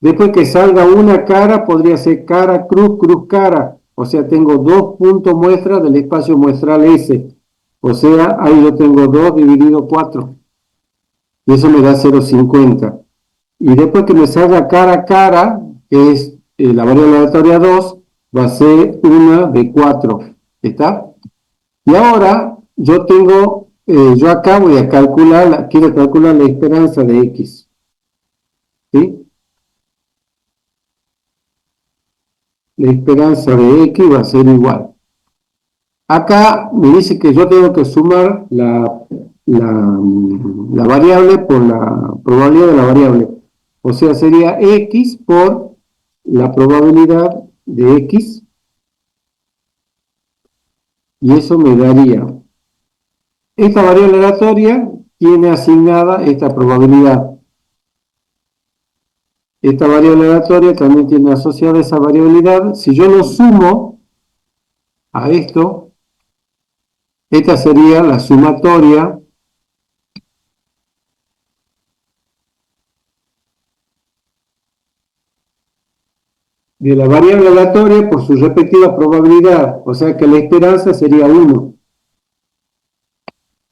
Después que salga una cara, podría ser cara, cruz, cara. O sea, tengo 2 puntos muestras del espacio muestral S. O sea, ahí yo tengo 2 dividido 4. Y eso me da 0,50. Y después que me salga cara, que es la variable aleatoria 2, va a ser una de 4. ¿Está? Y ahora yo tengo, yo acá voy a calcular, quiero calcular la esperanza de X. ¿Sí? La esperanza de X va a ser igual. Acá me dice que yo tengo que sumar la variable por la probabilidad de la variable. O sea, sería X por la probabilidad de X. Y eso me daría esta variable aleatoria tiene asignada esta probabilidad. Esta variable aleatoria también tiene asociada esa variabilidad. Si yo lo sumo a esto, esta sería la sumatoria de la variable aleatoria por su respectiva probabilidad. O sea que la esperanza sería 1.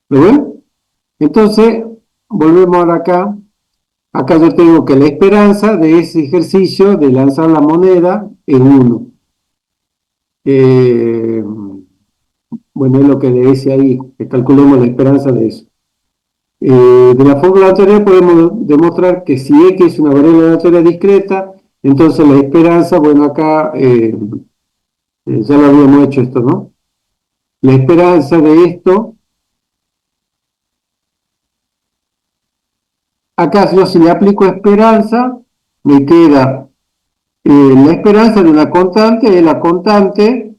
¿Lo ven? Entonces, volvemos ahora acá. Acá yo tengo que la esperanza de ese ejercicio de lanzar la moneda es 1. Bueno, es lo que le dice ahí, que calculemos la esperanza de eso. De la fórmula anterior podemos demostrar que si X es una variable aleatoria discreta, entonces la esperanza, bueno, acá ya lo habíamos hecho esto, ¿no? La esperanza de esto, acá yo si le aplico esperanza, me queda la esperanza de una constante es la constante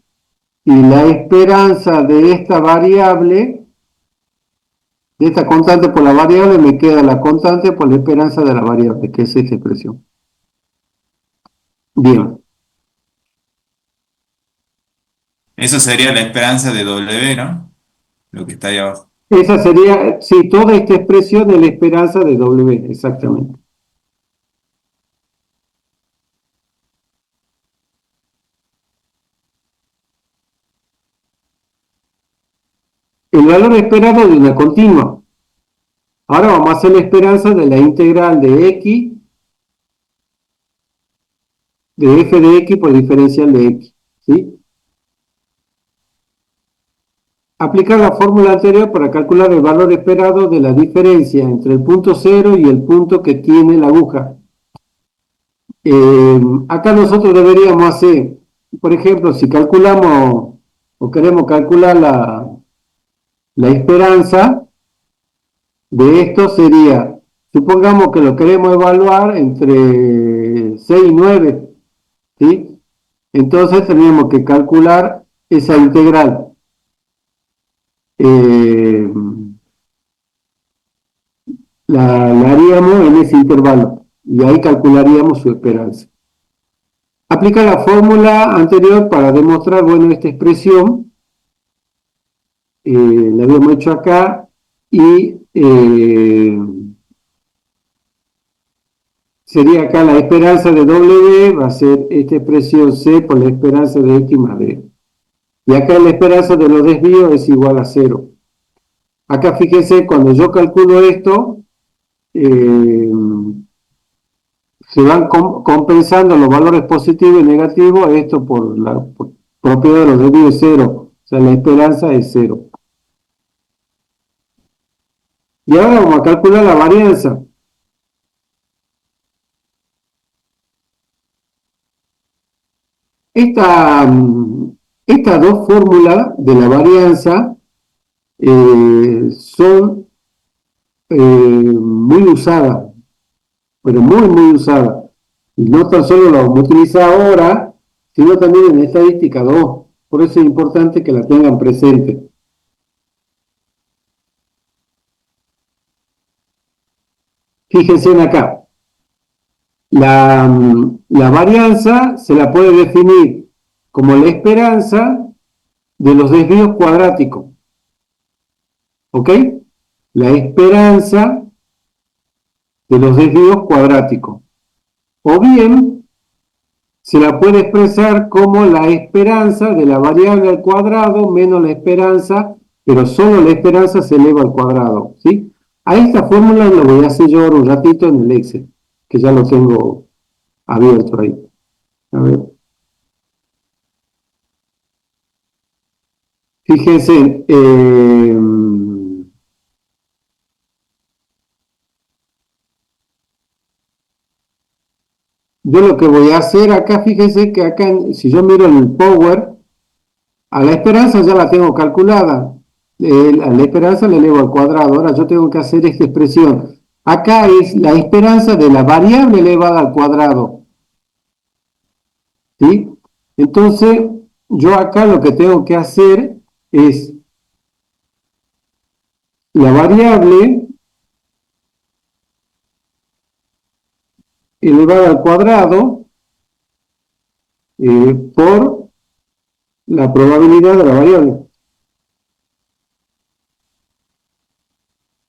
y la esperanza de esta variable, de esta constante por la variable, me queda la constante por la esperanza de la variable, que es esta expresión. Bien. Eso sería la esperanza de W, ¿no? Lo que está ahí abajo. Esa sería, sí, toda esta expresión de la esperanza de W, exactamente. El valor esperado de una continua. Ahora vamos a hacer la esperanza de la integral de X, de f de X por diferencial de X, ¿sí? Aplicar la fórmula anterior para calcular el valor esperado de la diferencia entre el punto 0 y el punto que tiene la aguja. Acá nosotros deberíamos hacer, por ejemplo, si calculamos o queremos calcular la esperanza de esto sería, supongamos que lo queremos evaluar entre 6 y 9, ¿sí? Entonces tenemos que calcular esa integral. La haríamos en ese intervalo y ahí calcularíamos su esperanza. Aplica la fórmula anterior para demostrar, bueno, esta expresión, la habíamos hecho acá y sería acá la esperanza de W, va a ser esta expresión C por la esperanza de X más D. Y acá la esperanza de los desvíos es igual a 0. Acá fíjense, cuando yo calculo esto, se van compensando los valores positivos y negativos, esto por la propiedad de los desvíos es 0. O sea, la esperanza es 0. Y ahora vamos a calcular la varianza. Estas dos fórmulas de la varianza son muy usadas, pero muy, muy usadas. Y no tan solo la vamos a utilizar ahora, sino también en estadística 2. Por eso es importante que la tengan presente. Fíjense en acá. La varianza se la puede definir como la esperanza de los desvíos cuadráticos. ¿Ok? La esperanza de los desvíos cuadráticos. O bien, se la puede expresar como la esperanza de la variable al cuadrado menos la esperanza, pero solo la esperanza se eleva al cuadrado. ¿Sí? A esta fórmula lo voy a hacer yo ahora un ratito en el Excel, que ya lo tengo abierto ahí. A ver. Fíjense, yo lo que voy a hacer acá, fíjense que acá, si yo miro en el Power, a la esperanza ya la tengo calculada. A la esperanza la elevo al cuadrado. Ahora yo tengo que hacer esta expresión. Acá es la esperanza de la variable elevada al cuadrado. ¿Sí? Entonces, yo acá lo que tengo que hacer es la variable elevada al cuadrado por la probabilidad de la variable.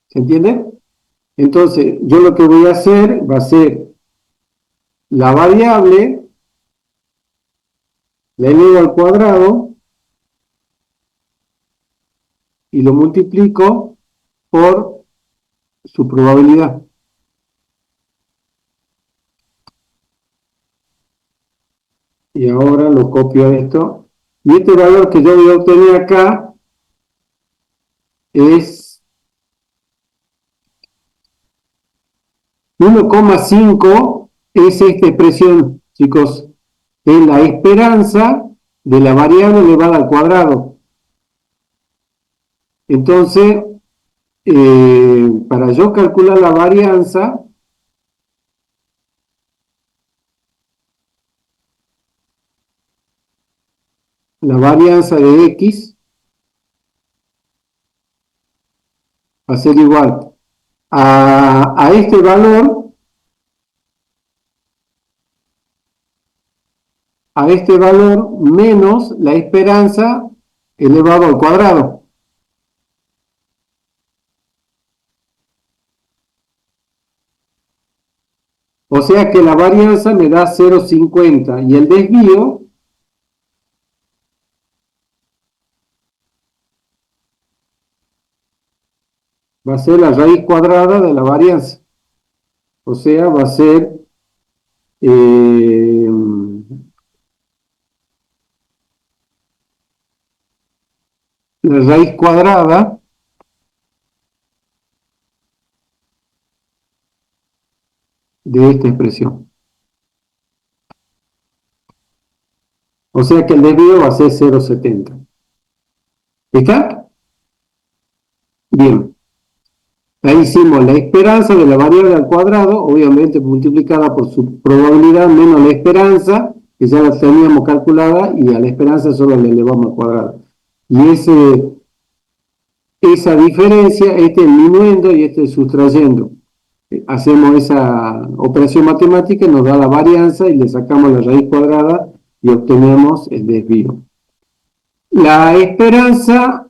¿Se entiende? Entonces, yo lo que voy a hacer va a ser la variable, la elevo al cuadrado y lo multiplico por su probabilidad. Y ahora lo copio a esto. Y este valor que yo voy a obtener acá es 1,5, es esta expresión, chicos, es la esperanza de la variable elevada al cuadrado. Entonces, para yo calcular la varianza, de x va a ser igual a este valor, menos la esperanza elevado al cuadrado. O sea que la varianza me da 0,50 y el desvío va a ser la raíz cuadrada de la varianza. O sea, va a ser la raíz cuadrada de esta expresión. O sea que el desvío va a ser 0,70. ¿Está? Bien. Ahí hicimos la esperanza de la variable al cuadrado, obviamente multiplicada por su probabilidad menos la esperanza, que ya la teníamos calculada, y a la esperanza solo le elevamos al cuadrado. Y esa diferencia, este es disminuyendo y este es sustrayendo. Hacemos esa operación matemática, nos da la varianza y le sacamos la raíz cuadrada y obtenemos el desvío. La esperanza,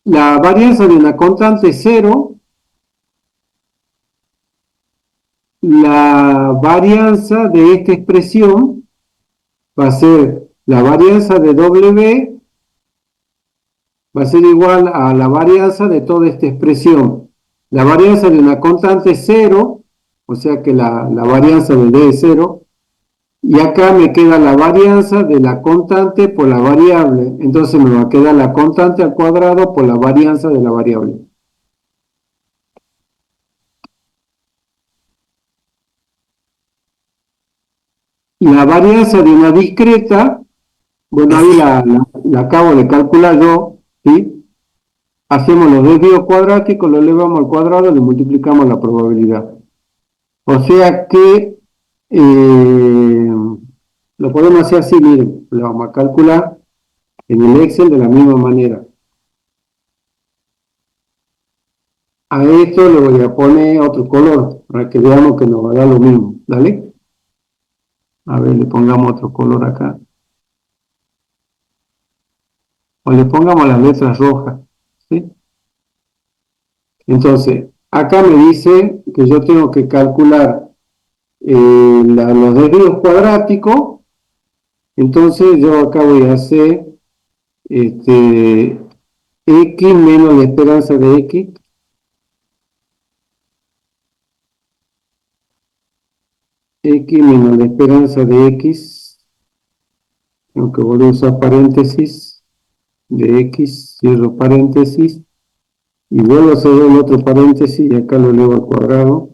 la varianza de una constante es 0. La varianza de esta expresión va a ser la varianza de W, va a ser igual a la varianza de toda esta expresión. La varianza de una constante es 0, o sea que la varianza de D es 0, y acá me queda la varianza de la constante por la variable, entonces me va a quedar la constante al cuadrado por la varianza de la variable. La varianza de una discreta, bueno, ahí la acabo de calcular yo, ¿sí? Hacemos los desvíos cuadráticos, lo elevamos al cuadrado y le multiplicamos la probabilidad. O sea que lo podemos hacer así, miren, lo vamos a calcular en el Excel de la misma manera. A esto le voy a poner otro color, para que veamos que nos va a dar lo mismo, ¿dale? A ver, le pongamos otro color acá. O le pongamos las letras rojas, ¿sí? Entonces, acá me dice que yo tengo que calcular los desvíos cuadráticos. Entonces, yo acá voy a hacer x menos la esperanza de x. X menos la esperanza de x. Tengo que volver a usar paréntesis de x, cierro paréntesis. Y vuelvo a hacer el otro paréntesis y acá lo elevo al cuadrado.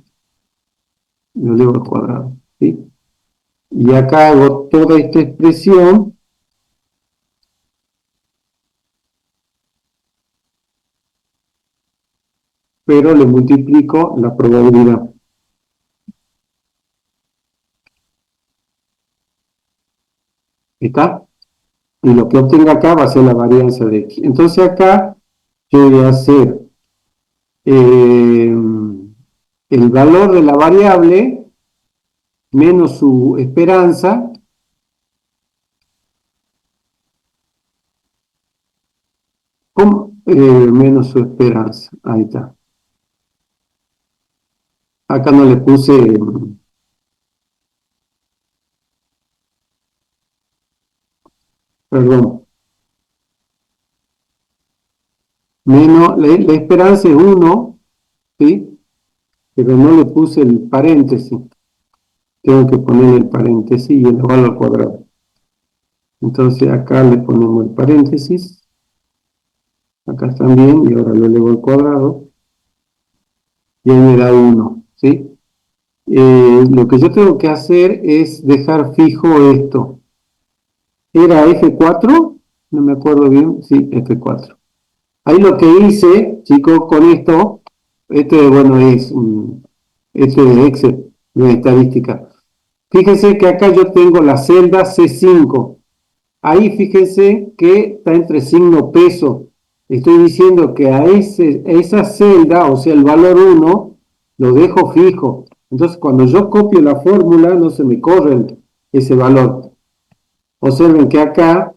Lo elevo al cuadrado, ¿sí? Y acá hago toda esta expresión pero le multiplico la probabilidad. ¿Está? Y lo que obtenga acá va a ser la varianza de x. Entonces acá yo voy a hacer eh, el valor de la variable menos su esperanza menos su esperanza. Ahí está. Acá no le puse, perdón, menos, la esperanza es 1, ¿sí? Pero no le puse el paréntesis. Tengo que poner el paréntesis y elevarlo al cuadrado. Entonces acá le ponemos el paréntesis. Acá también, y ahora lo elevo al cuadrado. Y ahí me da 1, ¿sí? Lo que yo tengo que hacer es dejar fijo esto. ¿Era F4? No me acuerdo bien. Sí, F4. Ahí lo que hice, chicos, con esto, bueno, esto es de Excel, no es estadística. Fíjense que acá yo tengo la celda C5. Ahí fíjense que está entre signo peso. Estoy diciendo que a esa celda, o sea, el valor 1, lo dejo fijo. Entonces, cuando yo copio la fórmula, no se me corre ese valor. Observen que acá,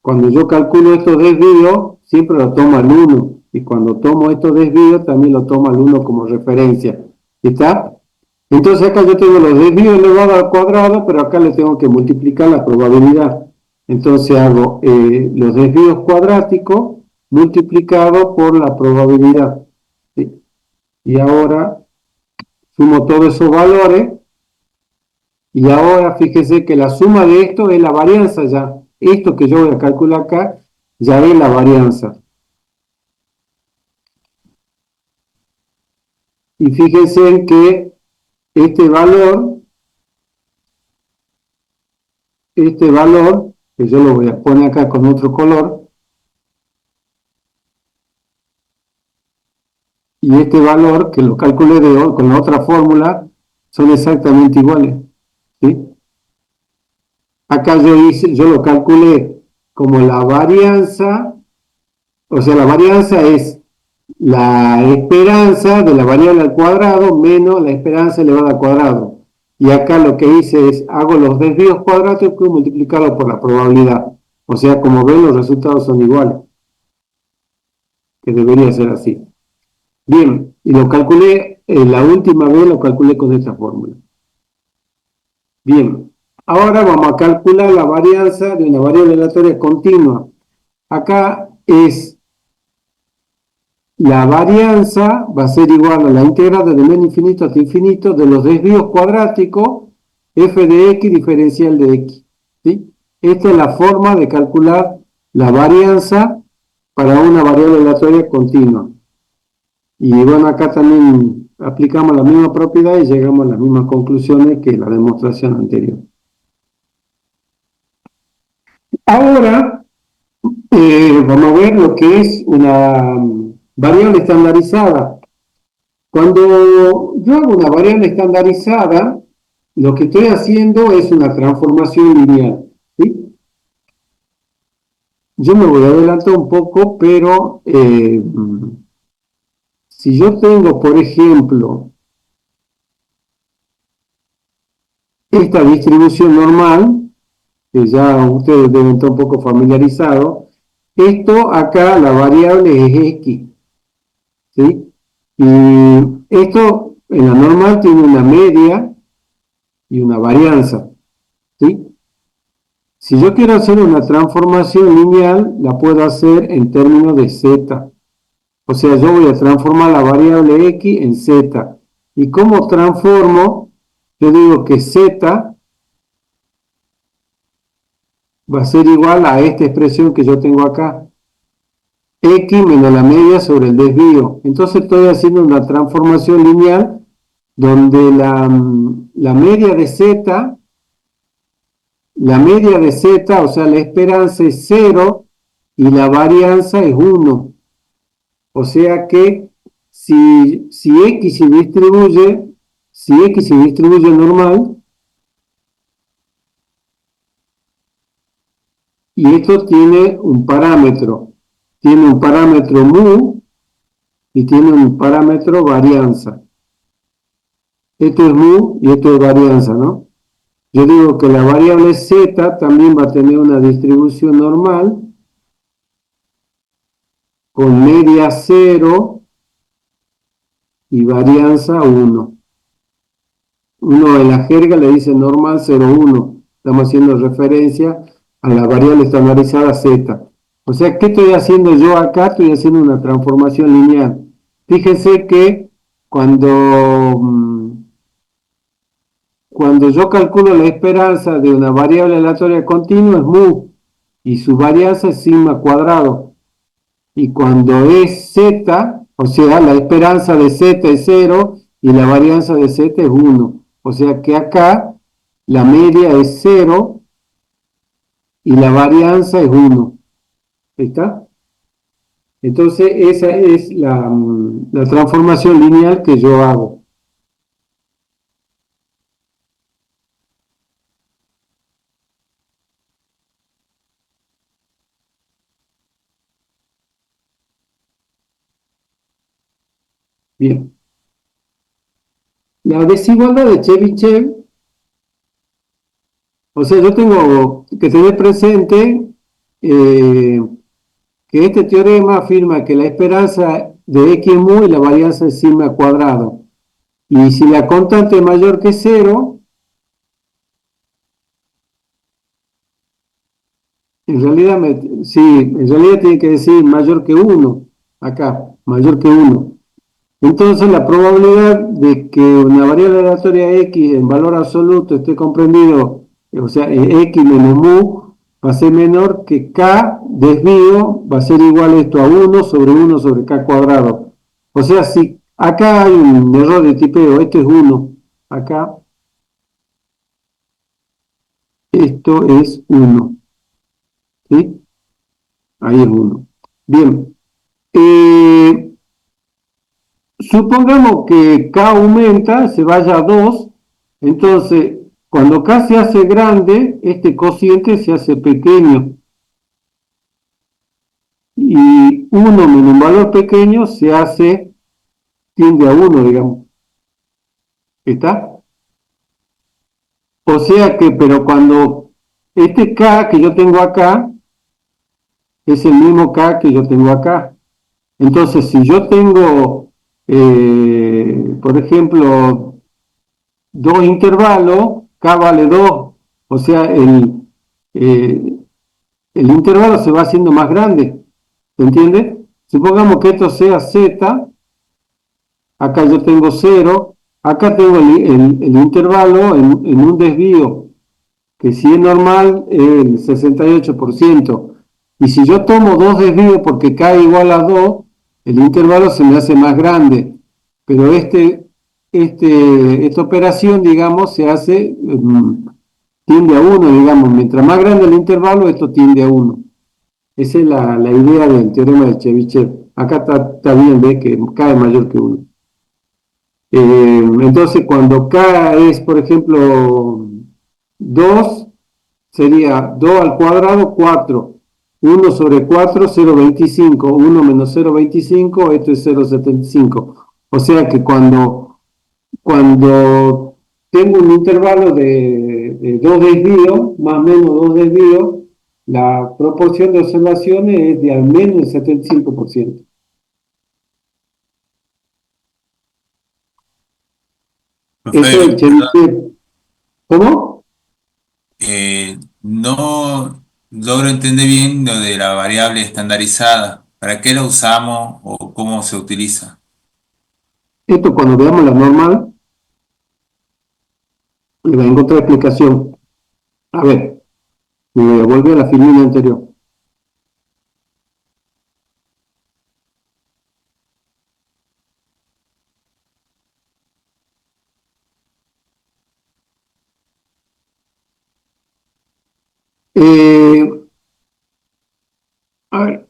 cuando yo calculo estos desvíos, siempre lo toma el 1. Y cuando tomo estos desvíos, también lo toma el 1 como referencia. ¿Está? Entonces acá yo tengo los desvíos elevados al cuadrado, pero acá le tengo que multiplicar la probabilidad. Entonces hago los desvíos cuadráticos multiplicado por la probabilidad. ¿Sí? Y ahora sumo todos esos valores y ahora fíjese que la suma de esto es la varianza ya. Esto que yo voy a calcular acá ya es la varianza. Y fíjense que este valor, que yo lo voy a poner acá con otro color, y este valor que lo calculé con la otra fórmula son exactamente iguales. ¿Sí? Acá yo lo calculé como la varianza, o sea, la varianza es la esperanza de la variable al cuadrado menos la esperanza elevada al cuadrado. Y acá lo que hice es, hago los desvíos cuadráticos y multiplicarlo por la probabilidad. O sea, como ven, los resultados son iguales, que debería ser así. Bien, y lo calculé, la última vez lo calculé con esta fórmula. Bien, ahora vamos a calcular la varianza de una variable aleatoria continua. Acá es la varianza, va a ser igual a la integral de menos infinito hasta infinito de los desvíos cuadráticos f de x diferencial de x. ¿Sí? Esta es la forma de calcular la varianza para una variable aleatoria continua. Y bueno, acá también aplicamos la misma propiedad y llegamos a las mismas conclusiones que la demostración anterior. Ahora vamos a ver lo que es una variable estandarizada. Cuando yo hago una variable estandarizada, lo que estoy haciendo es una transformación lineal. ¿Sí? Yo me voy a adelantar un poco, pero si yo tengo, por ejemplo, esta distribución normal, que ya ustedes deben estar un poco familiarizados, esto acá, la variable es x, ¿sí? Y esto en la normal tiene una media y una varianza, ¿sí? Si yo quiero hacer una transformación lineal, la puedo hacer en términos de z. O sea, yo voy a transformar la variable x en z. ¿Y cómo transformo? Yo digo que z va a ser igual a esta expresión que yo tengo acá. X menos la media sobre el desvío. Entonces estoy haciendo una transformación lineal donde la media de z, o sea, la esperanza es 0 y la varianza es 1. O sea que si X se distribuye normal, y esto tiene un parámetro mu, y tiene un parámetro varianza. Esto es mu y esto es varianza, ¿no? Yo digo que la variable z también va a tener una distribución normal con media 0 y varianza 1. Uno en la jerga le dice normal 0,1. Estamos haciendo referencia a la variable estandarizada z. O sea, ¿qué estoy haciendo yo acá? Estoy haciendo una transformación lineal. Fíjense que cuando, cuando yo calculo la esperanza de una variable aleatoria continua es mu y su varianza es sigma cuadrado. Y cuando es z, o sea, la esperanza de z es 0 y la varianza de z es 1. O sea que acá la media es 0 y la varianza es 1. ¿Está? Entonces esa es la transformación lineal que yo hago. Bien. La desigualdad de Chebyshev, o sea, yo tengo que tener presente que este teorema afirma que la esperanza de x mu y la varianza es sigma cuadrado. Y si la constante es mayor que 0, sí, en realidad tiene que decir mayor que 1, acá, mayor que 1. Entonces la probabilidad de que una variable aleatoria x en valor absoluto esté comprendido, o sea, x menos mu, va a ser menor que k desvío, va a ser igual esto a 1 sobre k cuadrado. O sea, si acá hay un error de tipeo, esto es 1, acá esto es 1, ¿sí? Ahí es 1. Bien, supongamos que k aumenta, se vaya a 2, entonces cuando k se hace grande, este cociente se hace pequeño. Y 1 menos un valor pequeño tiende a 1, digamos. ¿Está? O sea que, pero cuando este k que yo tengo acá es el mismo k que yo tengo acá. Entonces, si yo tengo, por ejemplo, dos intervalos, k vale 2, o sea, eh, el intervalo se va haciendo más grande, ¿se entiende? Supongamos que esto sea z, acá yo tengo 0, acá tengo el intervalo en un desvío, que si es normal es el 68%, y si yo tomo dos desvíos porque k igual a 2, el intervalo se me hace más grande, pero esta operación, digamos, tiende a 1, digamos, mientras más grande el intervalo, esto tiende a 1. Esa es la idea del teorema de Chebyshev. Acá está bien, ve que k es mayor que 1. Entonces, cuando k es, por ejemplo, 2, sería 2 al cuadrado, 4. 1 sobre 4, 0,25. 1 menos 0,25, esto es 0,75. O sea que cuando tengo un intervalo de 2 desvíos, más o menos 2 desvíos, la proporción de observaciones es de al menos el 75%. Eso es el Profe, perdón, Chebyshev. ¿Cómo? no logro entender bien lo de la variable estandarizada. ¿Para qué la usamos o cómo se utiliza? Esto cuando veamos la normal, le va a encontrar explicación. A ver, me voy a volver a la filmina anterior. Eh, a ver,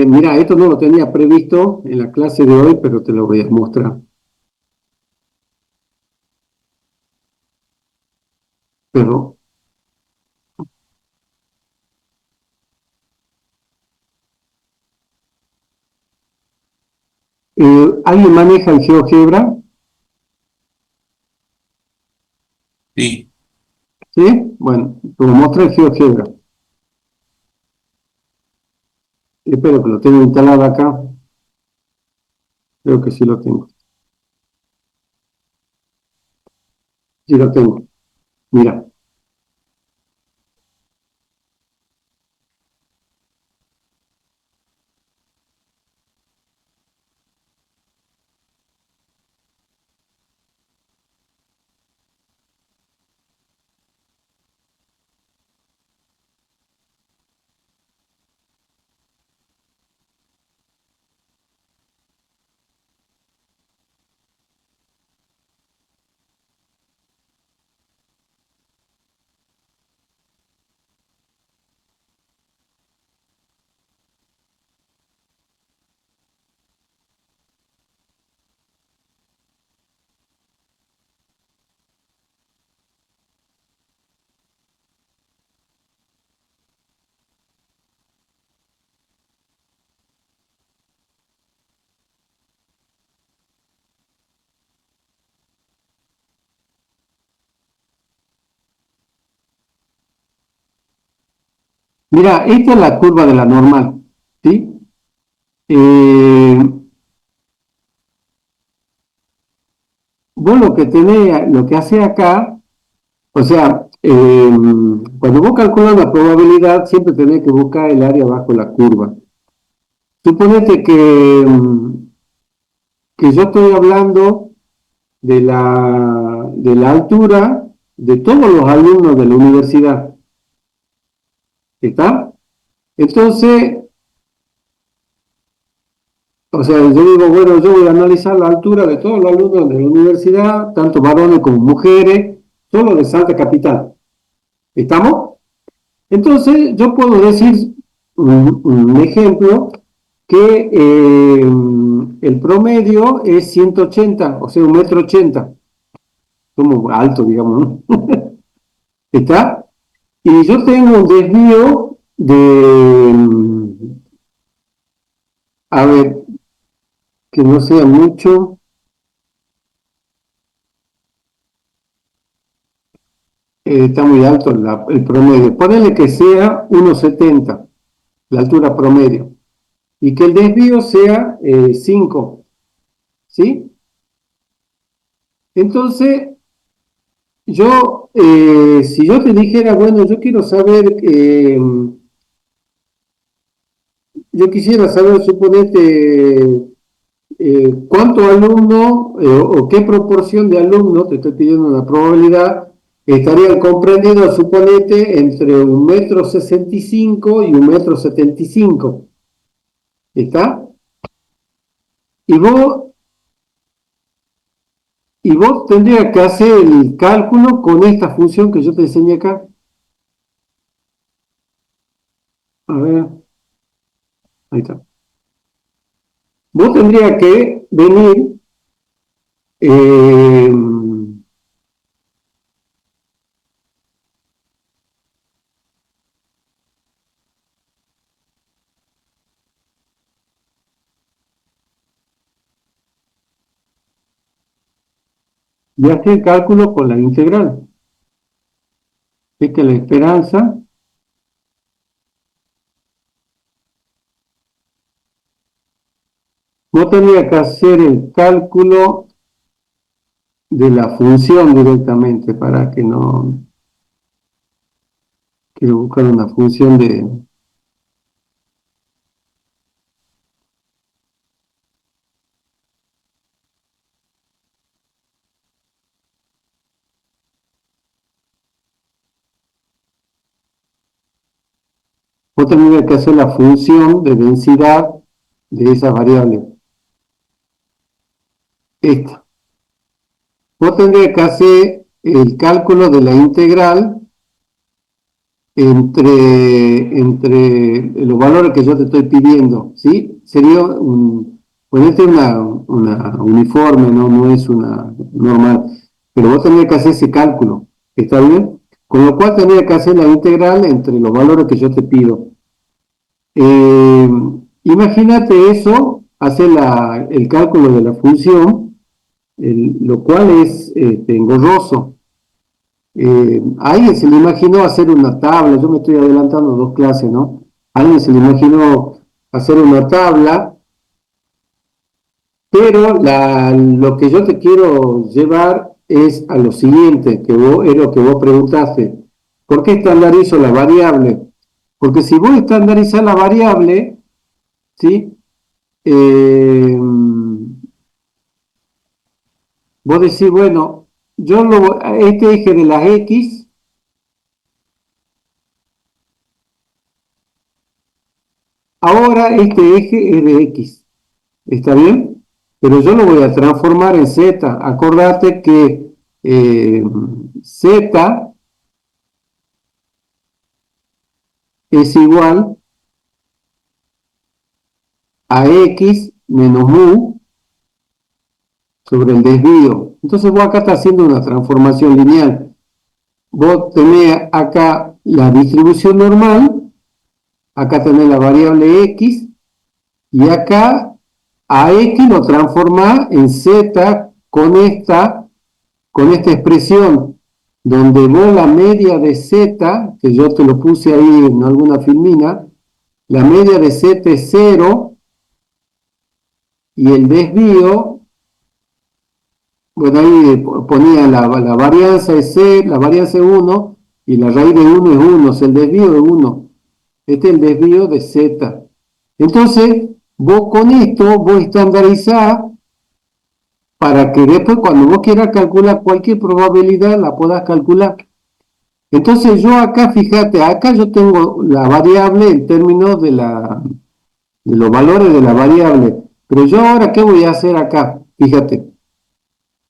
mira, esto no lo tenía previsto en la clase de hoy, pero te lo voy a mostrar. Pero, ¿Alguien maneja el GeoGebra? Sí. ¿Sí? Bueno, te muestro el GeoGebra. Espero que lo tenga instalado acá. Creo que sí lo tengo. Sí lo tengo. Mira. Mira, esta es la curva de la normal, ¿sí? Eh, Vos lo que tenés, lo que hace acá, o sea, cuando vos calculas la probabilidad, siempre tenés que buscar el área bajo la curva. Suponete que yo estoy hablando de la altura de todos los alumnos de la universidad, ¿está? Entonces, o sea, yo digo, bueno, yo voy a analizar la altura de todos los alumnos de la universidad, tanto varones como mujeres, solo de Salta Capital. ¿Estamos? Entonces, yo puedo decir un ejemplo que el promedio es 180, o sea, 1,80 m, como alto, digamos, ¿no? ¿Está? Y yo tengo un desvío de, a ver, que no sea mucho, está muy alto el promedio. Ponele que sea 1,70 la altura promedio y que el desvío sea 5, ¿sí? Entonces, si yo te dijera, bueno, yo quiero saber, yo quisiera saber, suponete, cuántos alumnos o qué proporción de alumnos, te estoy pidiendo una probabilidad, estarían comprendidos, suponete, entre 1,65 m y 1,75 m. ¿Está? Y vos, y vos tendrías que hacer el cálculo con esta función que yo te enseñé acá. A ver, ahí está. Vos tendrías que venir, eh, y hacer el cálculo con la integral. Es que la esperanza, vos tendrías que hacer el cálculo de la función directamente para que no, quiero buscar una función de, vos tendrías que hacer la función de densidad de esa variable. Esta. Vos tendrías que hacer el cálculo de la integral entre los valores que yo te estoy pidiendo, ¿sí? Sería ponete una uniforme, ¿no? No es una normal, pero vos tendrías que hacer ese cálculo, ¿está bien? Con lo cual tendrías que hacer la integral entre los valores que yo te pido. Imagínate eso hacer el cálculo de la función, lo cual es engorroso. Alguien se le imaginó hacer una tabla, yo me estoy adelantando 2 clases, ¿no? Alguien se le imaginó hacer una tabla, pero lo que yo te quiero llevar es a lo siguiente, es lo que vos preguntaste. ¿Por qué estandarizo la variable? Porque si vos estandarizás la variable, ¿sí? Vos decís, bueno, este eje de las X, ahora este eje es de X, ¿está bien? Pero yo lo voy a transformar en Z. Acordate que Z es igual a X menos mu sobre el desvío. Entonces vos acá estás haciendo una transformación lineal. Vos tenés acá la distribución normal, acá tenés la variable X, y acá a X lo transformás en Z con esta expresión, donde vos la media de Z, que yo te lo puse ahí en alguna filmina, la media de Z es 0, y el desvío, bueno, ahí ponía la varianza es C, la varianza es 1, y la raíz de 1 es 1, o sea, el desvío es 1. Este es el desvío de Z. Entonces, vos con esto, vos estandarizás para que después cuando vos quieras calcular cualquier probabilidad, la puedas calcular. Entonces yo acá, fíjate, acá yo tengo la variable en términos de los valores de la variable. Pero yo ahora, ¿qué voy a hacer acá? Fíjate,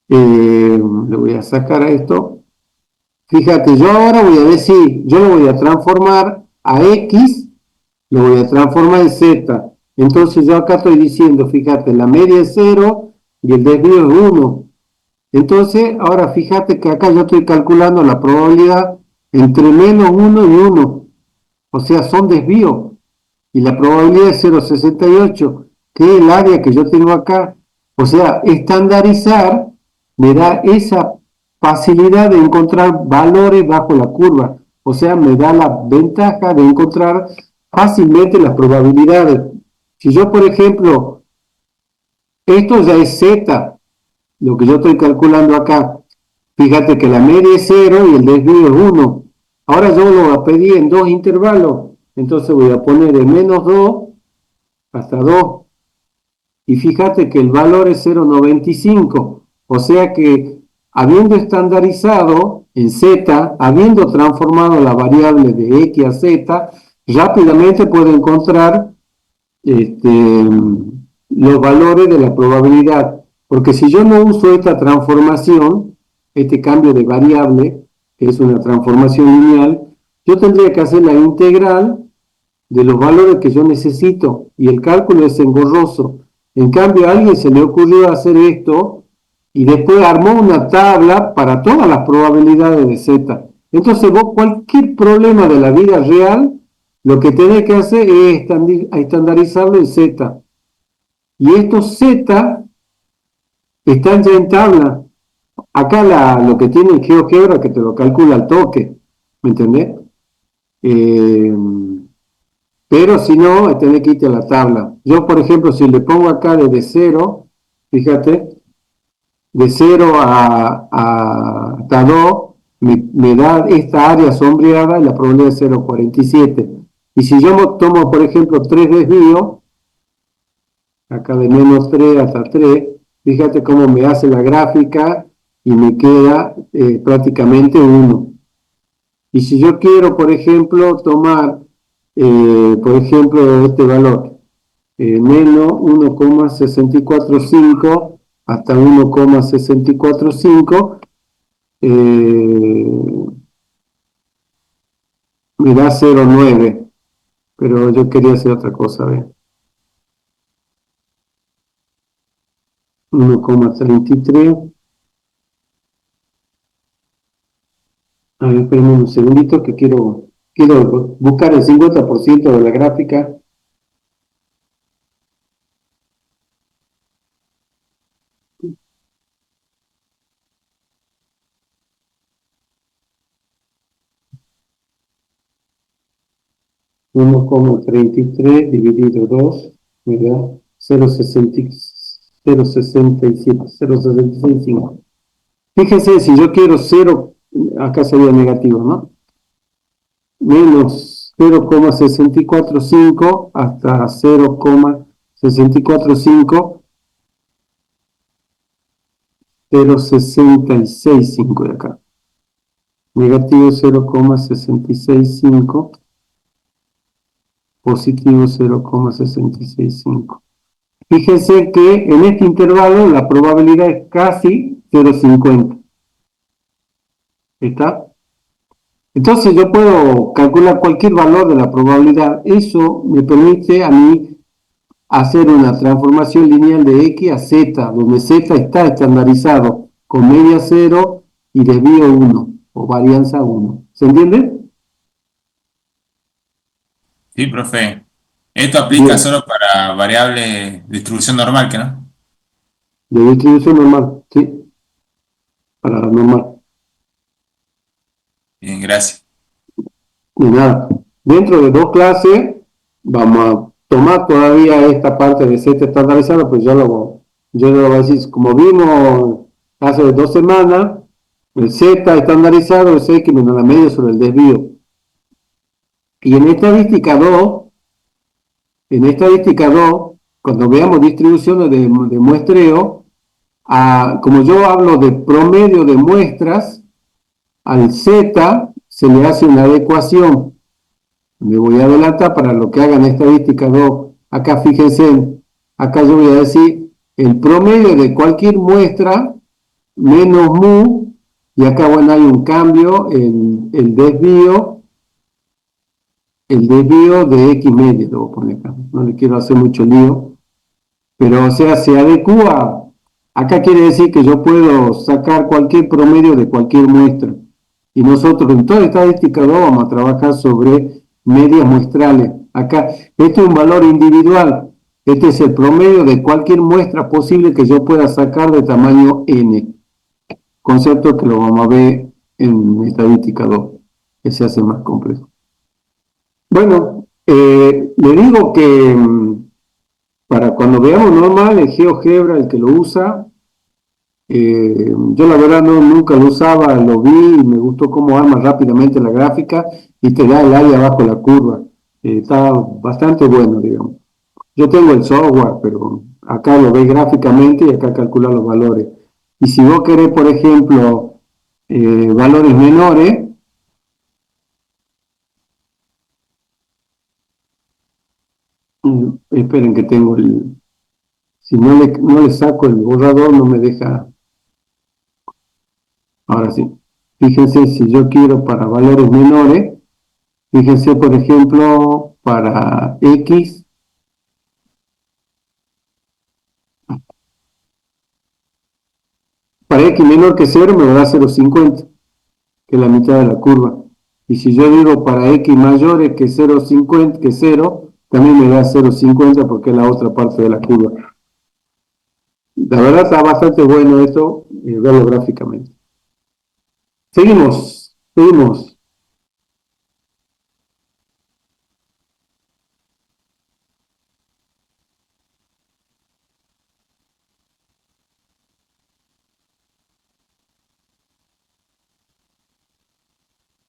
le voy a sacar a esto. Fíjate, yo ahora voy a decir, yo lo voy a transformar a X, lo voy a transformar en Z. Entonces yo acá estoy diciendo, fíjate, la media es 0 y el desvío es 1. Entonces, ahora fíjate que acá yo estoy calculando la probabilidad entre menos 1 y 1. O sea, son desvíos. Y la probabilidad es 0,68, que es el área que yo tengo acá. O sea, estandarizar me da esa facilidad de encontrar valores bajo la curva. O sea, me da la ventaja de encontrar fácilmente las probabilidades. Si yo, por ejemplo, esto ya es Z, lo que yo estoy calculando acá. Fíjate que la media es 0 y el desvío es 1. Ahora yo lo voy a pedir en 2 intervalos. Entonces voy a poner de menos 2 hasta 2. Y fíjate que el valor es 0,95. O sea que habiendo estandarizado en Z, habiendo transformado la variable de X a Z, rápidamente puedo encontrar los valores de la probabilidad. Porque si yo no uso esta transformación, este cambio de variable, que es una transformación lineal, yo tendría que hacer la integral de los valores que yo necesito y el cálculo es engorroso. En cambio, a alguien se le ocurrió hacer esto y después armó una tabla para todas las probabilidades de Z. Entonces vos cualquier problema de la vida real, lo que tenés que hacer es estandarizarlo en Z. Y estos Z están ya en tabla. Acá lo que tiene el GeoGebra que te lo calcula al toque, ¿me entendés? Pero si no, tenés que irte a la tabla. Yo, por ejemplo, si le pongo acá desde 0, fíjate, de 0 hasta 2, me da esta área sombreada y la probabilidad es 0,47. Y si yo tomo, por ejemplo, 3 desvíos, acá de menos 3 hasta 3, fíjate cómo me hace la gráfica y me queda prácticamente 1. Y si yo quiero, por ejemplo, tomar, por ejemplo, este valor, menos 1,645 hasta 1,645, me da 0,9, pero yo quería hacer otra cosa, a ver. 1,33. A ver, espérame un segundito que quiero buscar el 50% de la gráfica. 1,33 dividido 2 me da 0,67, 0,66,5. Fíjense, si yo quiero 0, acá sería negativo, ¿no? Menos 0,645 hasta 0,645, 0,665 de acá. Negativo 0,665, positivo 0,665. Fíjense que en este intervalo la probabilidad es casi 0,50. ¿Está? Entonces yo puedo calcular cualquier valor de la probabilidad. Eso me permite a mí hacer una transformación lineal de X a Z, donde Z está estandarizado con media 0 y desvío 1 o varianza 1. ¿Se entiende? Sí, profe. Esto aplica Bien, solo para variable distribución normal, ¿que no? de distribución normal, sí, para la normal. Bien, gracias. Y nada, dentro de 2 clases vamos a tomar todavía esta parte de Z estandarizada, pues yo lo voy a decir, como vimos hace 2 semanas, el Z estandarizado es X menos la media sobre el desvío. Y en estadística 2, cuando veamos distribuciones de muestreo, como yo hablo de promedio de muestras, al Z se le hace una adecuación. Me voy a adelantar para lo que hagan estadística 2. Acá fíjense, acá yo voy a decir el promedio de cualquier muestra menos mu, y acá bueno hay un cambio, el desvío de X medio, lo voy a poner acá, no le quiero hacer mucho lío, pero o sea, se adecua, acá quiere decir que yo puedo sacar cualquier promedio de cualquier muestra, y nosotros en toda estadística 2 vamos a trabajar sobre medias muestrales. Acá, este es un valor individual, este es el promedio de cualquier muestra posible que yo pueda sacar de tamaño n, concepto que lo vamos a ver en estadística 2, que se hace más complejo. Bueno, le digo que para cuando veamos normal, el GeoGebra, el que lo usa, yo la verdad nunca lo usaba, lo vi y me gustó cómo arma rápidamente la gráfica y te da el área bajo la curva. Está bastante bueno, digamos. Yo tengo el software, pero acá lo ves gráficamente y acá calcula los valores. Y si vos querés, por ejemplo, valores menores, esperen que tengo si no le saco el borrador no me deja. Ahora sí, fíjense si yo quiero para valores menores, fíjense por ejemplo para X menor que 0 me da 0,50, que es la mitad de la curva. Y si yo digo para X mayores que 0,50, que 0, también me da 0,50 porque es la otra parte de la curva. La verdad está bastante bueno esto, verlo gráficamente. Seguimos.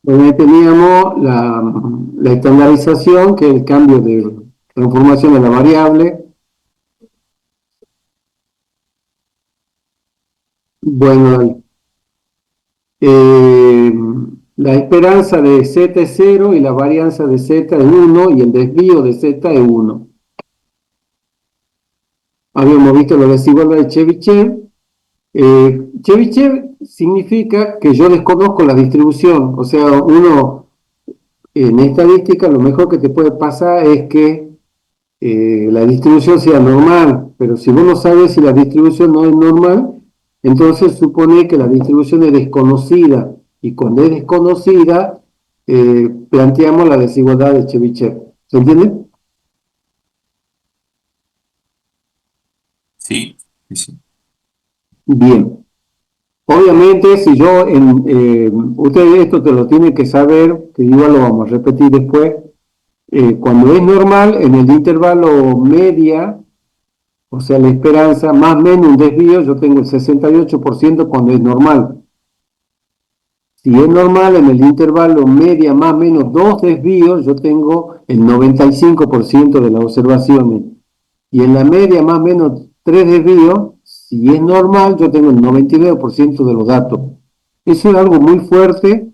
Donde teníamos la estandarización, que es el cambio de transformación de la variable. Bueno, eh, la esperanza de Z es 0 y la varianza de Z es 1 y el desvío de Z es 1. Habíamos visto la desigualdad de Chebyshev. Chebyshev significa que yo desconozco la distribución, o sea, uno en estadística lo mejor que te puede pasar es que la distribución sea normal, pero si vos no sabes si la distribución no es normal, entonces supone que la distribución es desconocida, y cuando es desconocida, planteamos la desigualdad de Chebyshev. ¿Se entiende? Sí, sí, sí. Bien. Obviamente, si yo, ustedes esto te lo tienen que saber, que igual lo vamos a repetir después, Cuando es normal, en el intervalo media, o sea, la esperanza, más o menos un desvío, yo tengo el 68% cuando es normal. Si es normal, en el intervalo media, más o menos dos desvíos, yo tengo el 95% de las observaciones. Y en la media, más o menos tres desvíos, si es normal, yo tengo el 99% de los datos. Eso es algo muy fuerte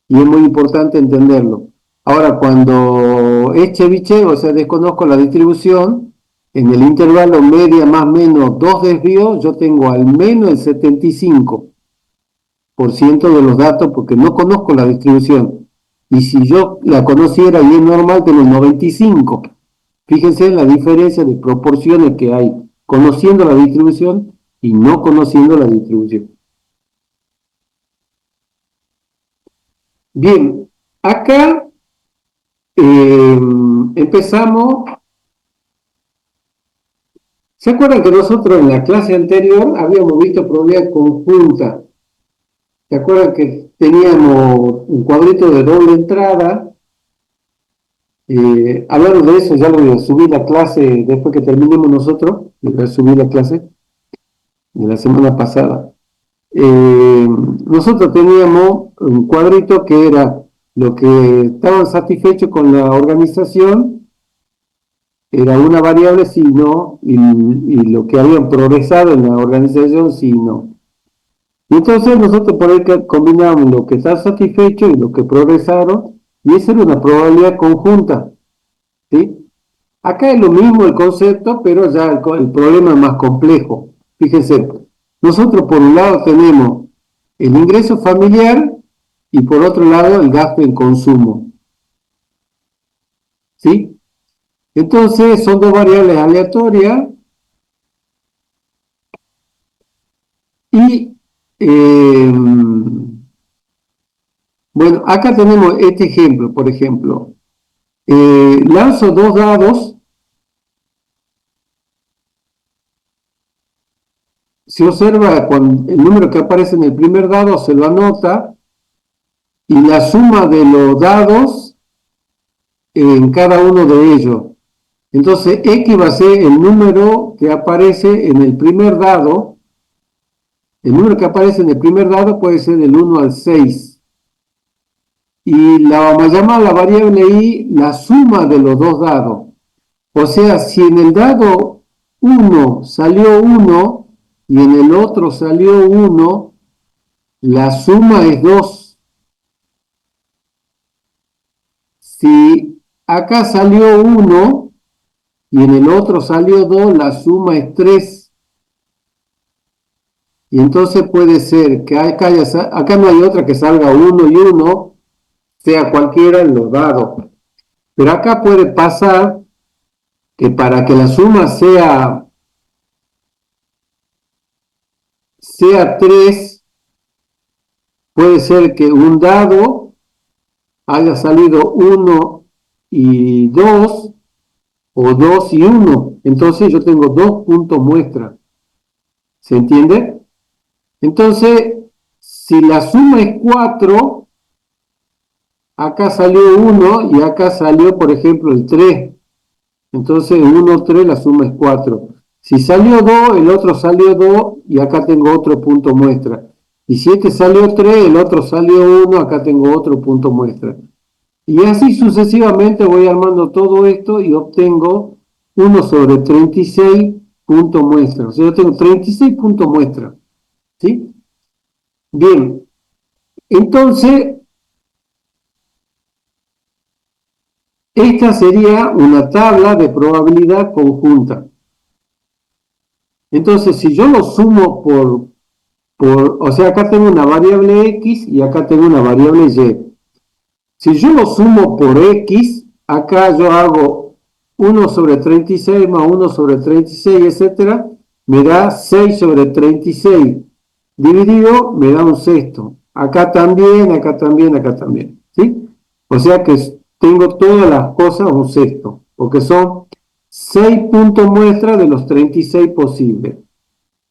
y es muy importante entenderlo. Ahora, cuando es Chebyshev, o sea, desconozco la distribución, en el intervalo media más o menos dos desvíos, yo tengo al menos el 75% de los datos porque no conozco la distribución. Y si yo la conociera y es normal, tengo el 95%. Fíjense en la diferencia de proporciones que hay conociendo la distribución y no conociendo la distribución. Bien, acá empezamos. ¿Se acuerdan que nosotros en la clase anterior habíamos visto probabilidad conjunta? ¿Se acuerdan que teníamos un cuadrito de doble entrada? Hablando de eso, ya lo voy a subir la clase después que terminemos nosotros. Voy a subir la clase de la semana pasada. Nosotros teníamos un cuadrito que era lo que estaban satisfechos con la organización, era una variable si no, y lo que habían progresado en la organización si no. Y entonces nosotros por ahí combinamos lo que está satisfecho y lo que progresaron, y esa era una probabilidad conjunta, ¿sí? Acá es lo mismo el concepto, pero ya el problema es más complejo. Fíjense, nosotros por un lado tenemos el ingreso familiar y por otro lado el gasto en consumo, ¿sí? Entonces son dos variables aleatorias y bueno, acá tenemos este ejemplo, por ejemplo, lanzo dos dados. Se observa cuando el número que aparece en el primer dado se lo anota y la suma de los dados en cada uno de ellos. Entonces, X va a ser el número que aparece en el primer dado. El número que aparece en el primer dado puede ser del 1 al 6. Y la vamos a llamar la variable Y la suma de los dos dados. O sea, si en el dado 1 salió 1 y en el otro salió 1, la suma es 2. Si acá salió 1 y en el otro salió 2, la suma es 3. Y entonces puede ser que acá no hay otra que salga 1 y 1, sea cualquiera en los dados. Pero acá puede pasar que para que la suma sea 3, puede ser que un dado haya salido 1 y 2 o 2 y 1. Entonces yo tengo dos puntos muestra. ¿Se entiende? Entonces, si la suma es 4, acá salió 1 y acá salió, por ejemplo, el 3. Entonces, 1, 3, la suma es 4. Si salió 2, el otro salió 2 y acá tengo otro punto muestra. Y si este salió 3, el otro salió 1, acá tengo otro punto muestra. Y así sucesivamente voy armando todo esto y obtengo 1 sobre 36 puntos muestra. O sea, yo tengo 36 puntos muestra. ¿Sí? Bien. Entonces, esta sería una tabla de probabilidad conjunta. Entonces, si yo lo sumo o sea, acá tengo una variable X y acá tengo una variable Y. Si yo lo sumo por X, acá yo hago 1 sobre 36 más 1 sobre 36, etcétera, me da 6 sobre 36. Dividido, me da un sexto. Acá también, acá también, acá también. ¿Sí? O sea que tengo todas las cosas un sexto, porque son 6 puntos muestra de los 36 posibles.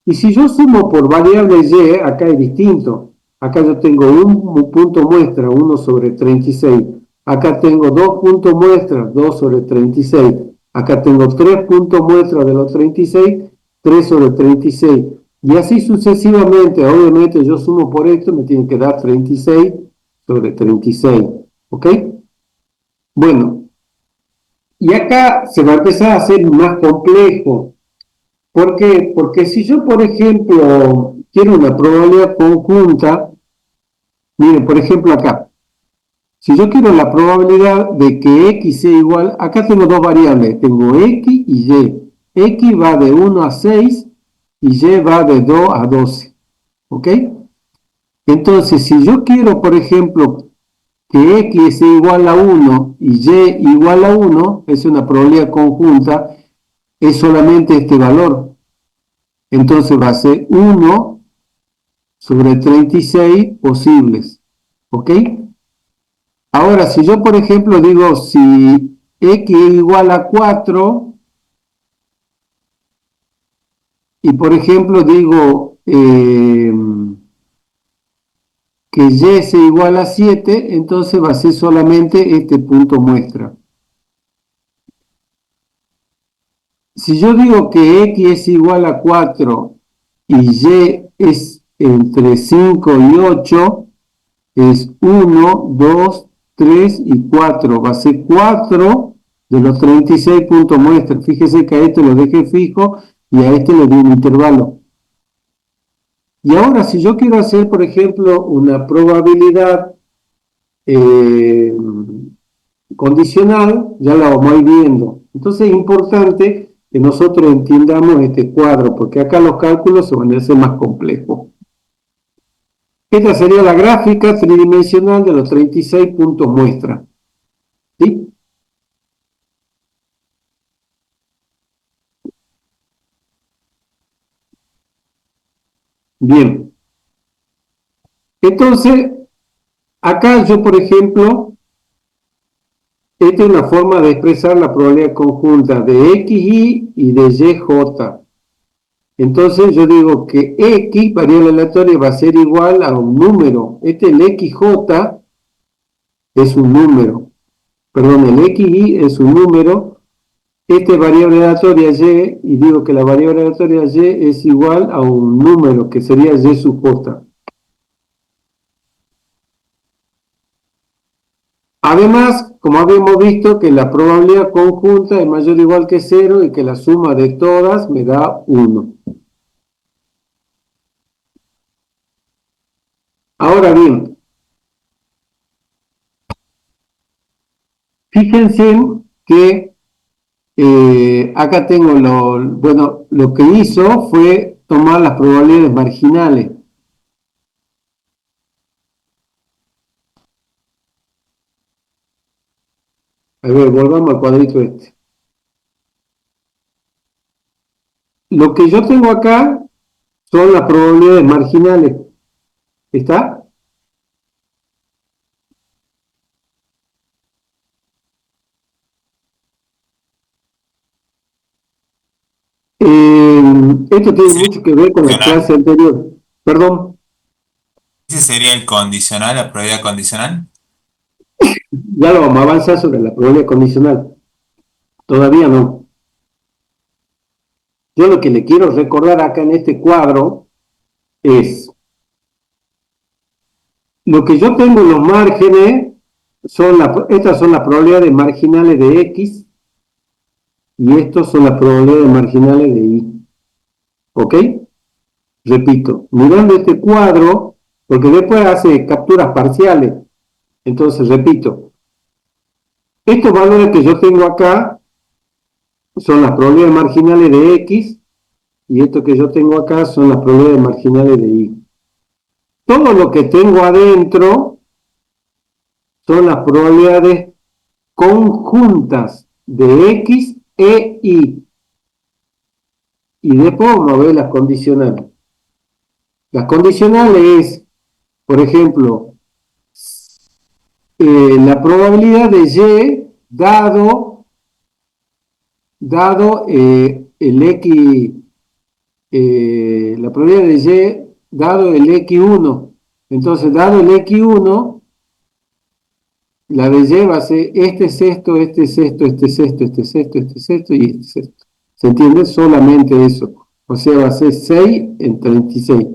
Y si yo sumo por variable Y, acá es distinto. Acá yo tengo un punto muestra, 1 sobre 36. Acá tengo 2 puntos muestras, 2 sobre 36. Acá tengo 3 puntos muestras de los 36, 3 sobre 36. Y así sucesivamente. Obviamente yo sumo por esto, me tiene que dar 36 sobre 36. ¿Ok? Bueno, y acá se va a empezar a hacer más complejo. ¿Por qué? Porque si yo, por ejemplo, quiero una probabilidad conjunta, miren, por ejemplo acá, si yo quiero la probabilidad de que x sea igual, acá tengo dos variables, tengo x y y. X va de 1 a 6 y y va de 2 a 12. ¿Ok? Entonces, si yo quiero, por ejemplo, que x sea igual a 1 y y igual a 1, es una probabilidad conjunta, es solamente este valor. Entonces va a ser 1 sobre 36 posibles. ¿Ok? Ahora, si yo, por ejemplo, digo si x es igual a 4 y, por ejemplo, digo que y sea igual a 7, entonces va a ser solamente este punto muestra. Si yo digo que x es igual a 4 y y es entre 5 y 8, es 1, 2, 3 y 4. Va a ser 4 de los 36 puntos muestra. Fíjese que a este lo dejé fijo y a este le di un intervalo. Y ahora, si yo quiero hacer, por ejemplo, una probabilidad condicional, ya la vamos a ir viendo. Entonces es importante que nosotros entiendamos este cuadro, porque acá los cálculos se van a hacer más complejos. Esta sería la gráfica tridimensional de los 36 puntos muestra. ¿Sí? Bien. Entonces, acá yo, por ejemplo, esta es una forma de expresar la probabilidad conjunta de xy y de yj. Entonces yo digo que x, variable aleatoria, va a ser igual a un número. Este, el xj, es un número. Perdón, el xy es un número. Este variable aleatoria y digo que la variable aleatoria y es igual a un número, que sería y sub j. Además, como habíamos visto, que la probabilidad conjunta es mayor o igual que 0 y que la suma de todas me da 1. Ahora bien, fíjense que acá tengo lo que hizo fue tomar las probabilidades marginales. A ver, volvamos al cuadrito este. Lo que yo tengo acá son las probabilidades marginales. ¿Está? Esto tiene Sí, mucho que ver con la clase anterior. Perdón, ese sería el condicional, la probabilidad condicional. ya lo vamos a avanzar sobre la probabilidad condicional. Todavía no. Yo lo que le quiero recordar acá en este cuadro es lo que yo tengo en los márgenes, estas son las probabilidades marginales de x y estas son las probabilidades marginales de y. ¿Ok? Repito, mirando este cuadro, porque después hace capturas parciales. Entonces, repito, estos valores que yo tengo acá son las probabilidades marginales de x y esto que yo tengo acá son las probabilidades marginales de y. Todo lo que tengo adentro son las probabilidades conjuntas de x e y. Y después vamos a ver las condicionales. Las condicionales es, por ejemplo, la probabilidad de y dado el x, la probabilidad de y dado el x1. Entonces, dado el x1, La de Y va a ser este es esto, este es esto, este es esto, este es esto, este es esto y este es esto. ¿Se entiende? Solamente eso. O sea, va a ser 6 en 36.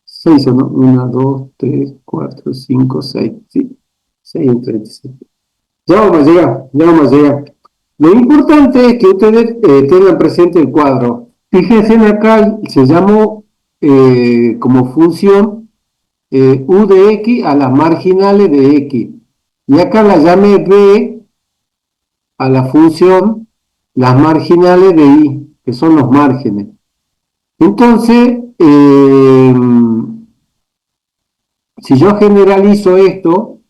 6 o no, 1, 2, 3, 4, 5, 6. Sí, 6 en 36. Ya vamos a llegar, ya vamos a llegar. Lo importante es que ustedes tengan presente el cuadro. Fíjense acá, se llamó como función u de x a las marginales de x. Y acá la llamé b a la función las marginales de y, que son los márgenes. Entonces, si yo generalizo esto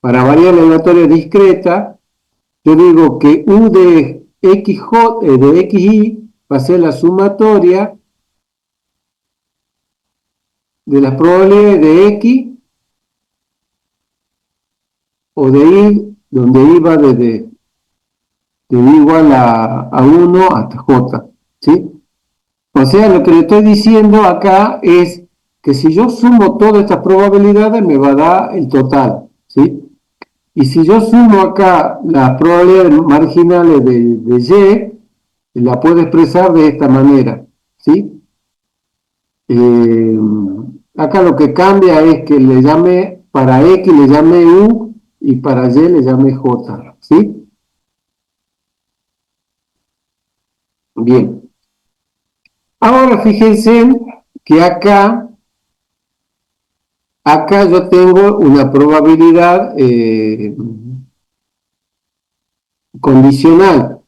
para variable aleatoria discreta, yo digo que u de de xy va a ser la sumatoria de las probabilidades de x o de y, donde y va desde y igual a 1 hasta j, ¿sí? O sea, lo que le estoy diciendo acá es que si yo sumo todas estas probabilidades me va a dar el total, ¿sí? Y si yo sumo acá las probabilidades marginales de y, la puedo expresar de esta manera, ¿sí? Eh, Acá lo que cambia es que le llame, para X le llame U y para Y le llame J, ¿sí? Bien. Ahora fíjense que acá yo tengo una probabilidad condicional.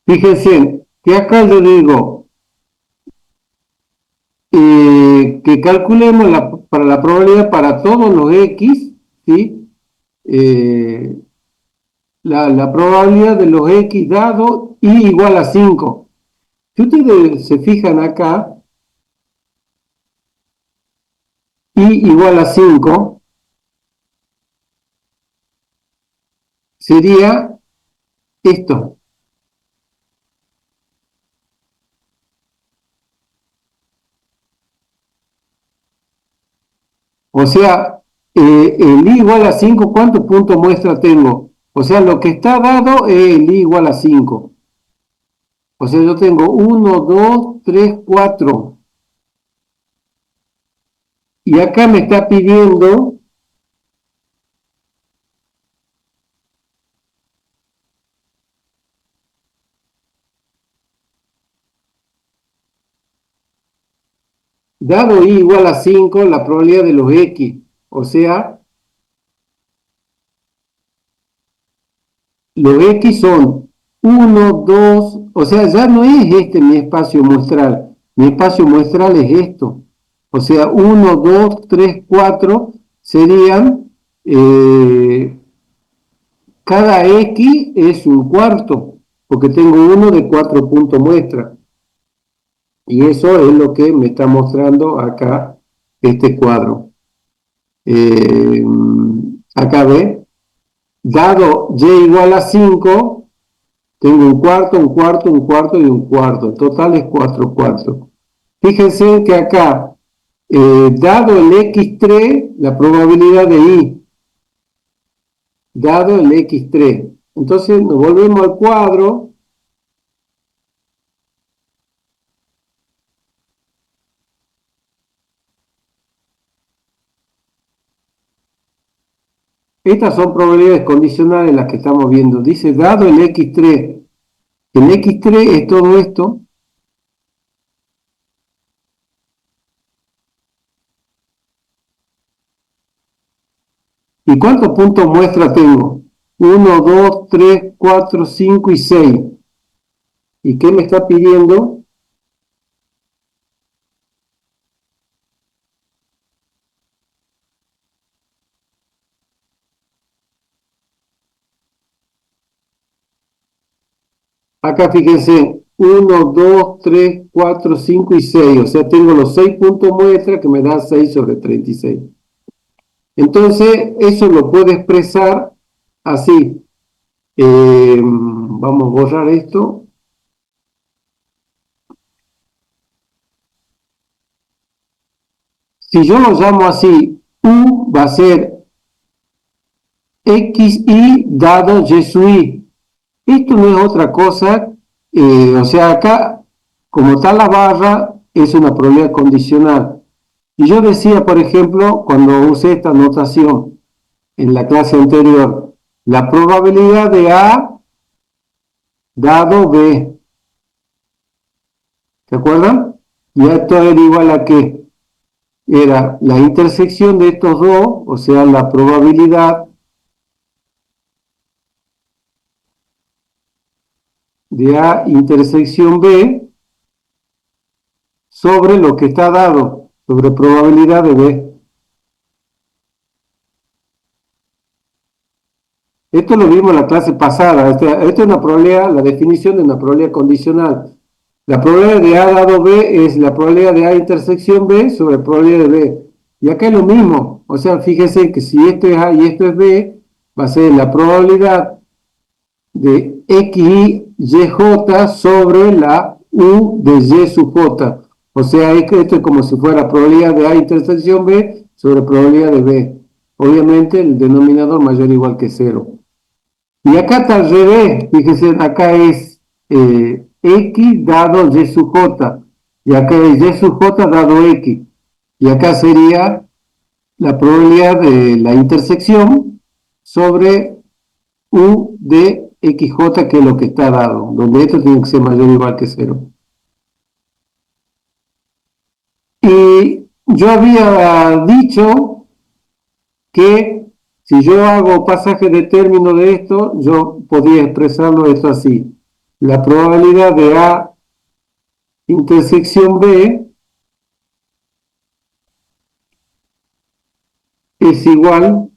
Fíjense que acá yo digo que calculemos para la probabilidad para todos los X, ¿sí? Eh, la probabilidad de los X dado y igual a 5. Si ustedes se fijan acá, y igual a 5 sería esto. O sea, el i igual a 5, ¿cuántos puntos muestra tengo? O sea, lo que está dado es el i igual a 5. O sea, yo tengo 1, 2, 3, 4. Y acá me está pidiendo, dado i igual a 5, la probabilidad de los x. O sea, los x son 1, 2, o sea, ya no es este mi espacio muestral. Mi espacio muestral es esto. O sea, 1, 2, 3, 4 serían, cada x es un cuarto, porque tengo uno de 4 puntos muestra. Y eso es lo que me está mostrando acá este cuadro. Eh, Acá ve, dado y igual a 5, tengo un cuarto, un cuarto, un cuarto y un cuarto. El total es 4 cuartos. Fíjense que acá, dado el x3, la probabilidad de y, dado el x3. Entonces nos volvemos al cuadro. Estas son probabilidades condicionales las que estamos viendo. Dice, dado el x3, el x3 es todo esto. ¿Y cuántos puntos muestra tengo? 1, 2, 3, 4, 5 y 6. ¿Y qué me está pidiendo? Acá fíjense, 1, 2, 3, 4, 5 y 6. O sea, tengo los 6 puntos muestra que me da 6 sobre 36. Entonces, eso lo puedo expresar así. Vamos a borrar esto. Si yo lo llamo así, U va a ser XY dado Y sub Y. Esto no es otra cosa, o sea, acá, como está la barra, es una probabilidad condicional. Y yo decía, por ejemplo, cuando usé esta notación en la clase anterior, la probabilidad de A dado B. ¿Se acuerdan? Y esto era igual a qué? Era la intersección de estos dos, o sea, la probabilidad de A intersección B sobre lo que está dado, sobre probabilidad de B. Esto lo vimos en la clase pasada. Esta es una probabilidad, la definición de una probabilidad condicional. La probabilidad de A dado B es la probabilidad de A intersección B sobre probabilidad de B. Y acá es lo mismo. O sea, fíjense que si esto es A y esto es B, va a ser la probabilidad de X, Y, J sobre la U de Y sub J. O sea, esto es como si fuera probabilidad de A intersección B sobre probabilidad de B. Obviamente el denominador mayor o igual que 0. Y acá está al revés, fíjense, acá es X dado Y sub J, y acá es Y sub J dado X, y acá sería la probabilidad de la intersección sobre U de XJ, que es lo que está dado, donde esto tiene que ser mayor o igual que 0. Y yo había dicho que si yo hago pasaje de término de esto, yo podía expresarlo esto así. La probabilidad de A intersección B es igual,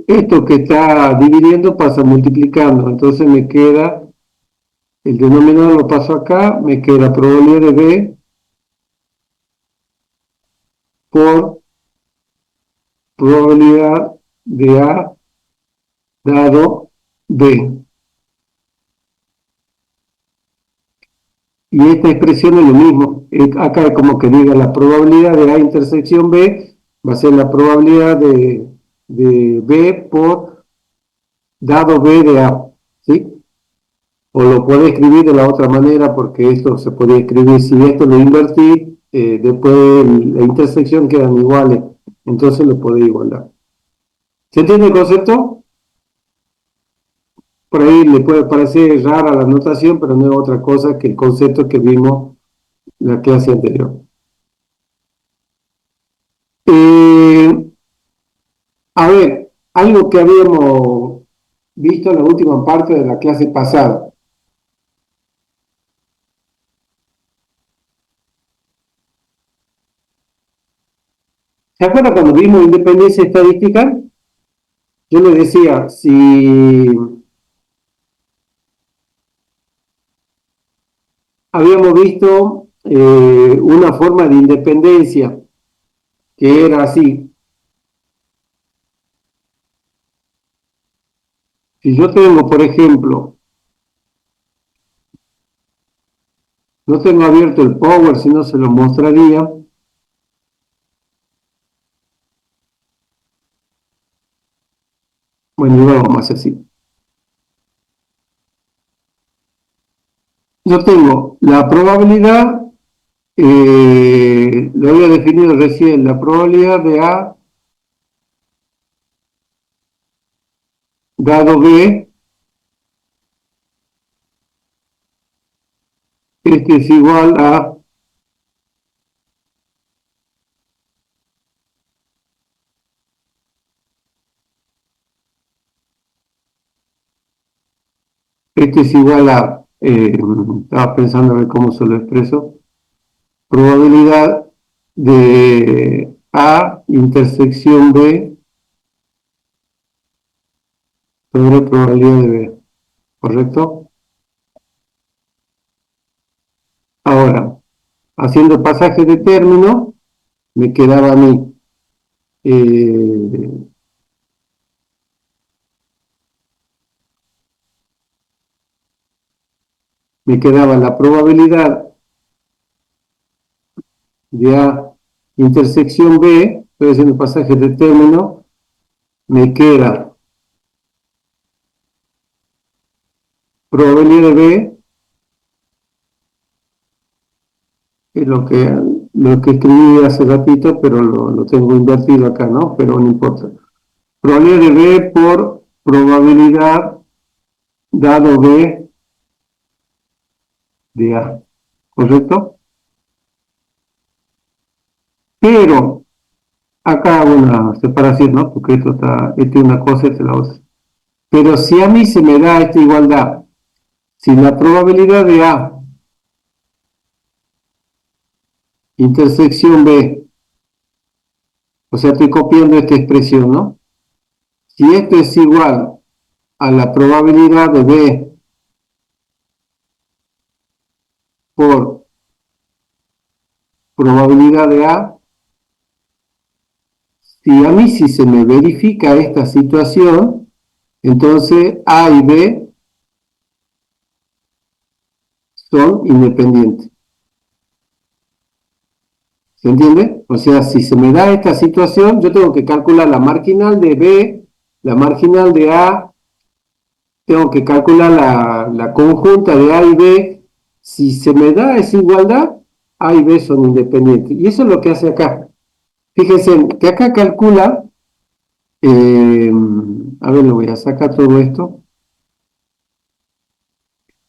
esto que está dividiendo pasa multiplicando, entonces me queda, el denominador lo paso acá, me queda probabilidad de B por probabilidad de A dado B. Y esta expresión es lo mismo. Acá es como que diga la probabilidad de A intersección B va a ser la probabilidad de B por dado B de A. ¿Sí? O lo puede escribir de la otra manera porque esto se puede escribir, si esto lo invertí, después la intersección quedan iguales. Entonces lo puede igualar. ¿Se entiende el concepto? Por ahí le puede parecer rara la notación, pero no es otra cosa que el concepto que vimos en la clase anterior. A ver, algo que habíamos visto en la última parte de la clase pasada. ¿Se acuerdan cuando vimos independencia estadística? Yo les decía, si habíamos visto una forma de independencia que era así. Si yo tengo, por ejemplo, no tengo abierto el Power, si no se lo mostraría. Bueno, igual vamos a hacer así. Yo tengo la probabilidad, lo había definido recién, la probabilidad de A dado B, este es igual a este es igual a, estaba pensando a ver cómo se lo expreso, probabilidad de A intersección B sobre probabilidad de B, ¿correcto? Ahora, haciendo pasaje de término, me quedaba a mí me quedaba la probabilidad de A intersección B, estoy haciendo pasaje de término, me queda probabilidad de B, que es lo que escribí hace ratito, pero lo tengo invertido acá, ¿no? Pero no importa. Probabilidad de B por probabilidad dado B de A, ¿correcto? Pero acá hago una separación, ¿no? Porque esta es una cosa, esta es la otra. Pero si a mí se me da esta igualdad, si la probabilidad de A intersección B, o sea, estoy copiando esta expresión, ¿no? Si esto es igual a la probabilidad de B por probabilidad de A, si se me verifica esta situación, entonces A y B son independientes. ¿Se entiende? O sea, si se me da esta situación, yo tengo que calcular la marginal de B, la marginal de A, tengo que calcular la conjunta de A y B. Si se me da esa igualdad, A y B son independientes. Y eso es lo que hace acá. Fíjense que acá calcula, a ver, lo voy a sacar todo esto.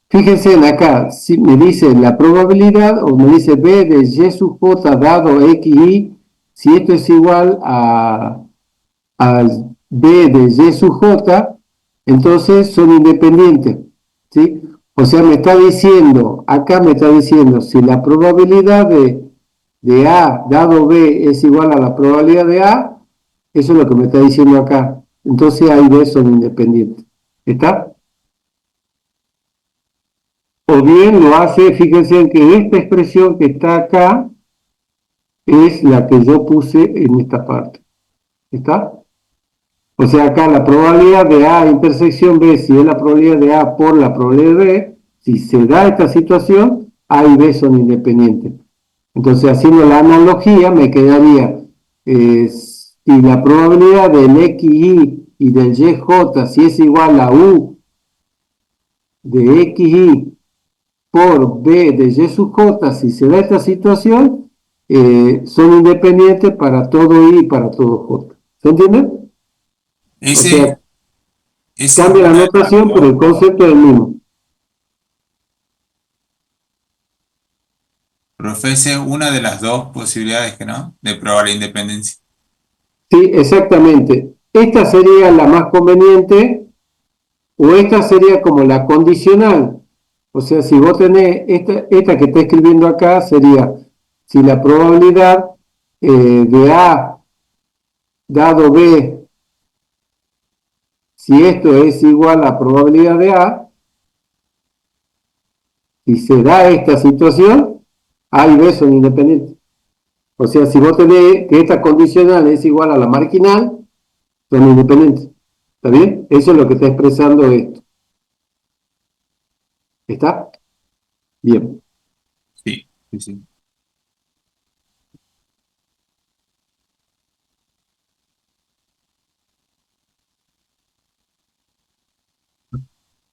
Fíjense acá, si me dice la probabilidad o me dice B de Y sub J dado XY, si esto es igual al B de Y sub J, entonces son independientes, ¿sí? O sea, me está diciendo, acá me está diciendo, si la probabilidad de A dado B es igual a la probabilidad de A, eso es lo que me está diciendo acá. Entonces A y B son independientes. ¿Está? O bien lo hace, fíjense en que esta expresión que está acá es la que yo puse en esta parte. ¿Está? O sea, acá la probabilidad de A intersección B, si es la probabilidad de A por la probabilidad de B, si se da esta situación, A y B son independientes. Entonces, haciendo la analogía, me quedaría, si la probabilidad del XY y del YJ, si es igual a U de XY por B de Y sub J, si se da esta situación, son independientes para todo I y para todo J. ¿Se entiende? O sea, Ese, ese es cambia la una de las notación, pero dos, el concepto es el mismo. profe, esa es una de las dos posibilidades que no, de probar la independencia. Sí, exactamente. Esta sería la más conveniente o esta sería como la condicional. O sea, si vos tenés esta que está escribiendo acá, sería si la probabilidad de A dado B, si esto es igual a probabilidad de A, si se da esta situación, A y B son independientes. O sea, si vos tenés que esta condicional es igual a la marginal, son independientes. ¿Está bien? Eso es lo que está expresando esto. ¿Está? Bien. Sí, sí, sí.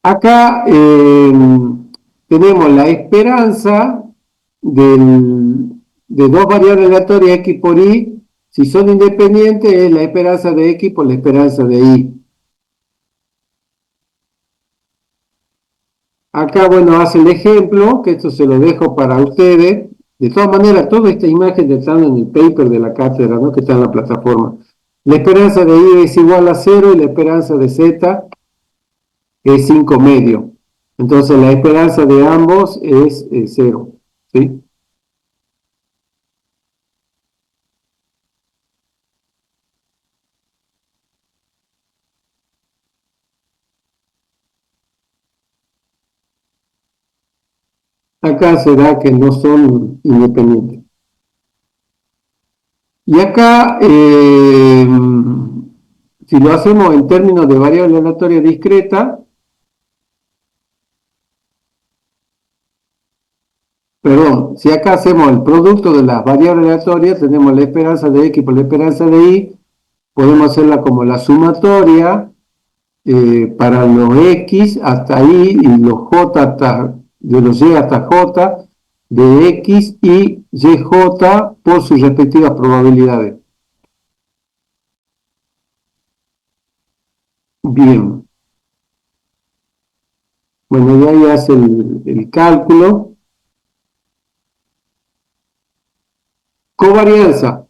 Acá tenemos la esperanza de dos variables aleatorias X por Y. Si son independientes, es la esperanza de X por la esperanza de Y. Acá, bueno, hace el ejemplo, que esto se lo dejo para ustedes. De todas maneras, toda esta imagen está en el paper de la cátedra, ¿no? Que está en la plataforma. La esperanza de Y es igual a 0 y la esperanza de Z es 5 medio. Entonces, la esperanza de ambos es 0, ¿sí? Acá se da que no son independientes. Y acá, si lo hacemos en términos de variable aleatoria discreta, perdón, si acá hacemos el producto de las variables aleatorias, tenemos la esperanza de X por la esperanza de Y, podemos hacerla como la sumatoria para los X hasta I y los J hasta, de los Y hasta J de X y YJ por sus respectivas probabilidades. Bien, bueno, ya ahí hace el cálculo. Covarianza.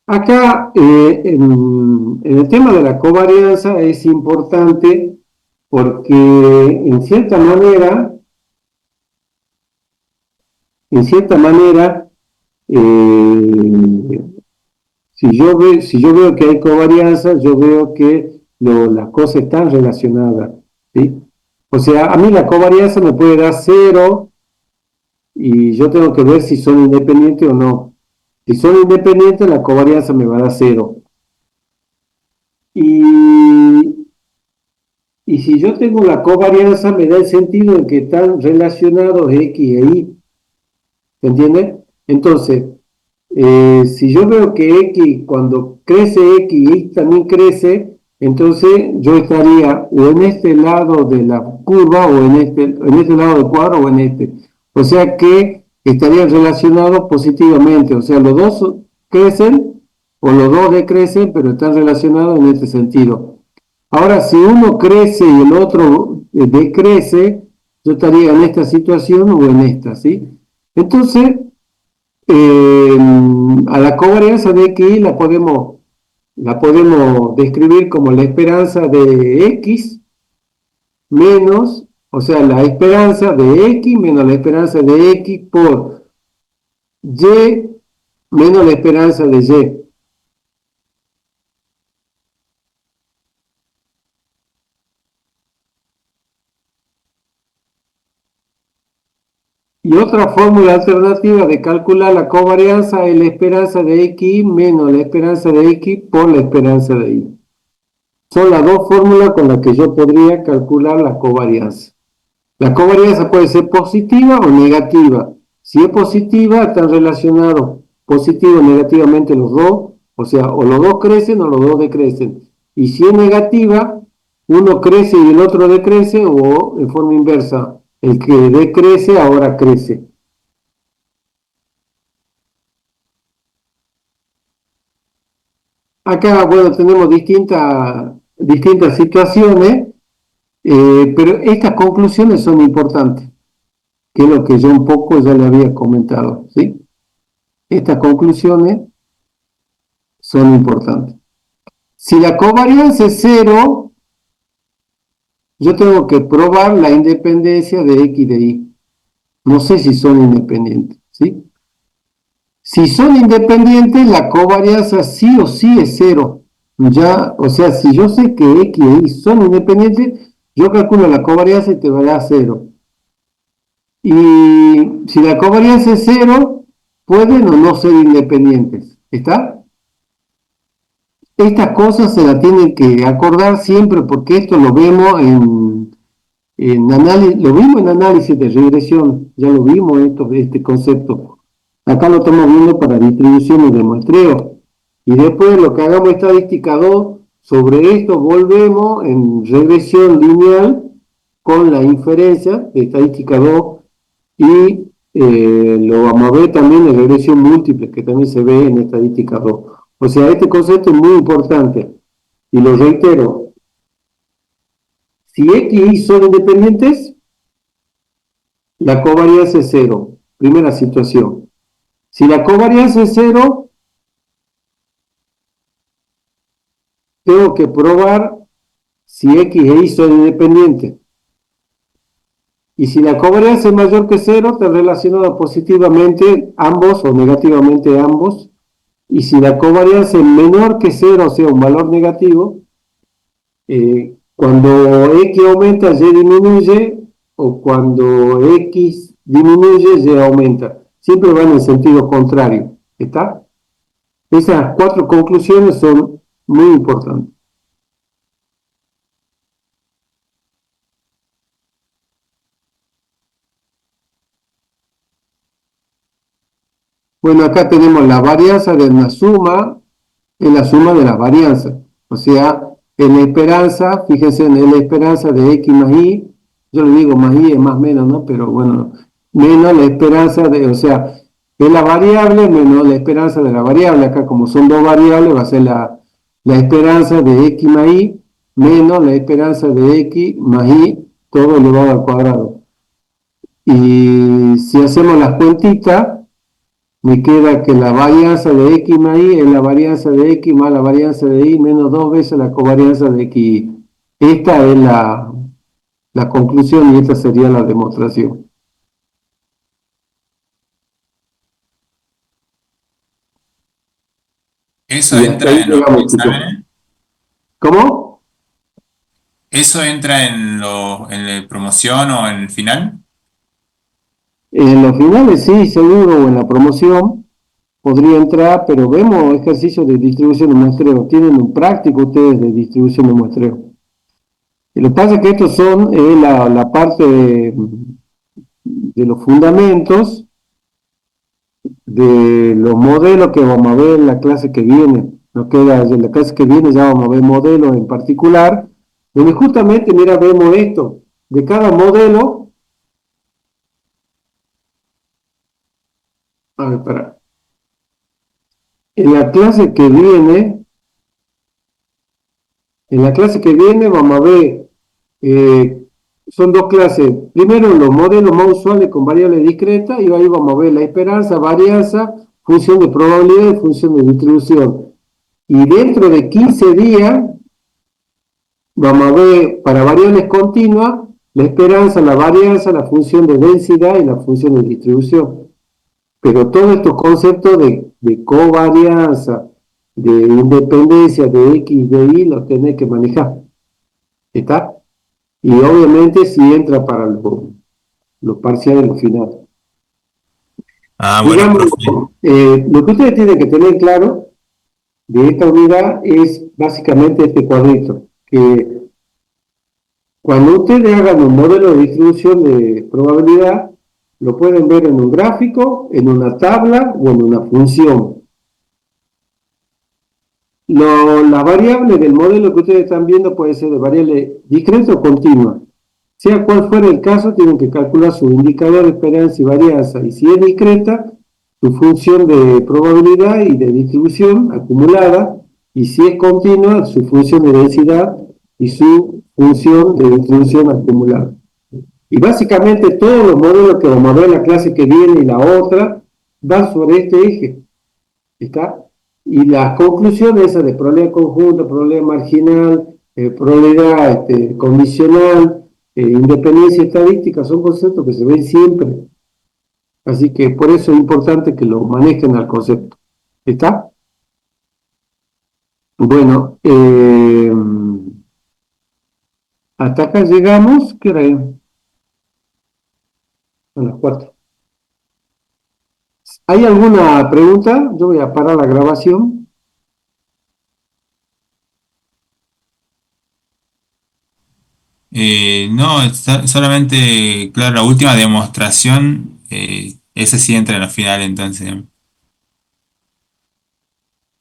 Acá, en el tema de la covarianza es importante porque en cierta manera, eh, si yo veo que hay covarianza, yo veo que las cosas están relacionadas, ¿sí? O sea, a mí la covarianza me puede dar cero y yo tengo que ver si son independientes o no. Si son independientes, la covarianza me va a dar cero. Y, y si yo tengo la covarianza, me da el sentido en que están relacionados X e Y. ¿Se entiende? Entonces, si yo veo que X, cuando crece X y Y también crece, entonces yo estaría o en este lado de la curva o en este lado del cuadro o en este. O sea que estarían relacionados positivamente. O sea, los dos crecen o los dos decrecen, pero están relacionados en este sentido. Ahora, si uno crece y el otro decrece, yo estaría en esta situación o en esta, ¿sí? Entonces, eh, a la covarianza de X la podemos describir como la esperanza de X menos, o sea, la esperanza de X menos la esperanza de X por Y menos la esperanza de Y. Y otra fórmula alternativa de calcular la covarianza es la esperanza de X menos la esperanza de X por la esperanza de Y. Son las dos fórmulas con las que yo podría calcular la covarianza. La covarianza puede ser positiva o negativa. Si es positiva, están relacionados positivo o negativamente los dos, o sea, o los dos crecen o los dos decrecen. Y si es negativa, uno crece y el otro decrece, o en forma inversa, el que decrece ahora crece. Acá, bueno, tenemos distintas situaciones, pero estas conclusiones son importantes, que es lo que yo un poco ya le había comentado, ¿sí? Estas conclusiones son importantes. Si la covarianza es cero, yo tengo que probar la independencia de X de Y. No sé si son independientes, ¿sí? Si son independientes, la covarianza sí o sí es cero. Ya, o sea, si yo sé que X e Y son independientes, yo calculo la covarianza y te va a dar cero. Y si la covarianza es cero, pueden o no ser independientes. ¿Está? Estas cosas se las tienen que acordar siempre porque esto lo vemos lo vimos en análisis de regresión, ya lo vimos este concepto. Acá lo estamos viendo para distribuciones de muestreo. Y después lo que hagamos estadística 2, sobre esto volvemos en regresión lineal con la inferencia de estadística 2 y lo vamos a ver también en regresión múltiple, que también se ve en estadística 2. O sea, este concepto es muy importante y lo reitero. Si X y Y son independientes, la covarianza es cero. Primera situación. Si la covarianza es cero, tengo que probar si X e Y son independientes. Y si la covarianza es mayor que cero, está relacionada positivamente ambos o negativamente ambos. Y si la covarianza es menor que cero, o sea, un valor negativo, cuando X aumenta, Y disminuye, o cuando X disminuye, Y aumenta. Siempre van en sentido contrario. ¿Está? Esas cuatro conclusiones son muy importantes. Bueno, acá tenemos la varianza de una suma, es la suma de las varianzas. O sea, en la esperanza, fíjense en la esperanza de X más Y, yo le digo más Y es más menos, ¿no? Pero bueno, menos la esperanza de, o sea, es la variable menos la esperanza de la variable. Acá como son dos variables, va a ser la esperanza de X más Y menos la esperanza de X más Y, todo elevado al cuadrado. Y si hacemos las cuentitas, me queda que la varianza de X más Y es la varianza de X más la varianza de Y menos dos veces la covarianza de X. Esta es la conclusión y esta sería la demostración. ¿Eso Y hasta entra ahí en los llegamos, chicos. exámenes? ¿Cómo? ¿Eso entra en la promoción o en el final? En los finales sí, seguro, o en la promoción podría entrar, pero vemos ejercicios de distribución de muestreo. Tienen un práctico ustedes de distribución de muestreo. Y lo que pasa es que estos son la parte de los fundamentos de los modelos que vamos a ver en la clase que viene. No queda, en la clase que viene ya vamos a ver modelos en particular, donde justamente, mira, vemos esto, de cada modelo, a ver, para, en la clase que viene, vamos a ver, eh, son dos clases. Primero, los modelos más usuales con variables discretas, y ahí vamos a ver la esperanza, varianza, función de probabilidad y función de distribución. Y dentro de 15 días, vamos a ver para variables continuas, la esperanza, la varianza, la función de densidad y la función de distribución. Pero todos estos conceptos de covarianza, de independencia de X y de Y, los tenés que manejar. ¿Está? Y obviamente si entra para los parciales, los finales. Ah, bueno, Digamos, profe. lo que ustedes tienen que tener claro de esta unidad es básicamente este cuadrito, que cuando ustedes hagan un modelo de distribución de probabilidad, lo pueden ver en un gráfico, en una tabla o en una función. La variable del modelo que ustedes están viendo puede ser de variable discreta o continua. Sea cual fuera el caso, tienen que calcular su indicador de esperanza y varianza. Y si es discreta, su función de probabilidad y de distribución acumulada. Y si es continua, su función de densidad y su función de distribución acumulada. Y básicamente todos los modelos que vamos a ver en la clase que viene y la otra van sobre este eje. ¿Está? Y las conclusiones esas de probabilidad conjunta, probabilidad marginal, probabilidad condicional, independencia estadística, son conceptos que se ven siempre. Así que por eso es importante que lo manejen al concepto. ¿Está? Bueno, hasta acá llegamos. ¿Qué hora es? A las 4. ¿Hay alguna pregunta? Yo voy a parar la grabación. No, solamente, claro, la última demostración, esa sí entra en la final, entonces.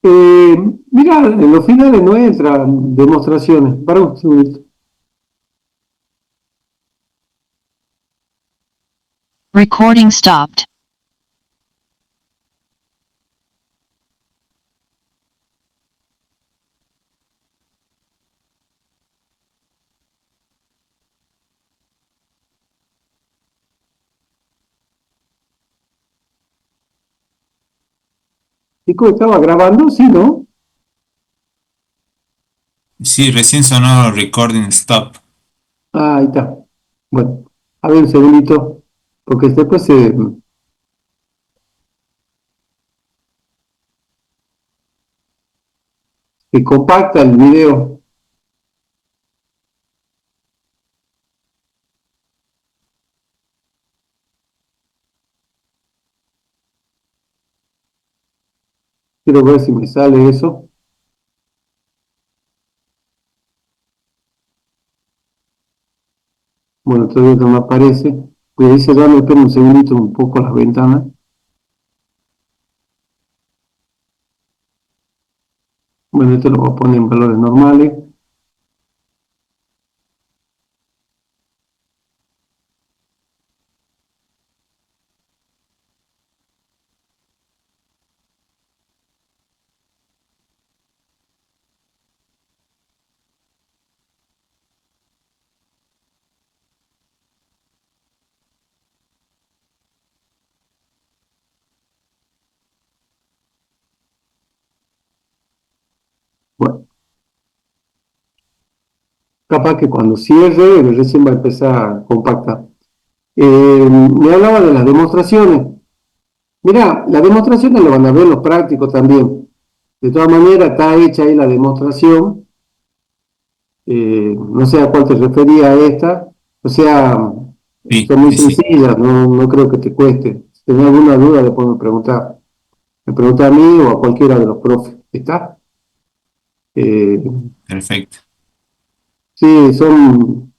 Eh, Mira, en los finales no entran demostraciones. Para un segundito. Recording stopped. Chico, ¿estaba grabando? Sí, ¿no? Sí, recién sonó recording stop. Ah, ahí está. Bueno, a ver un segundito, porque después se compacta el video. Quiero ver si me sale eso. Bueno, todavía no me aparece. Voy a ir cerrando, espera un segundito un poco las ventanas. Bueno, esto lo voy a poner en valores normales. Bueno, capaz que cuando cierre, recién va a empezar a compactar. Me hablaba de las demostraciones. Mira, las demostraciones lo van a ver los prácticos también. De todas maneras, está hecha ahí la demostración. No sé a cuál te refería a esta. O sea, Sí, son muy sí, sí. sencillas, no creo que te cueste. Si tenés alguna duda, después me pregunta. Me pregunta a mí o a cualquiera de los profes. ¿Está? Eh, Perfecto. sí, son.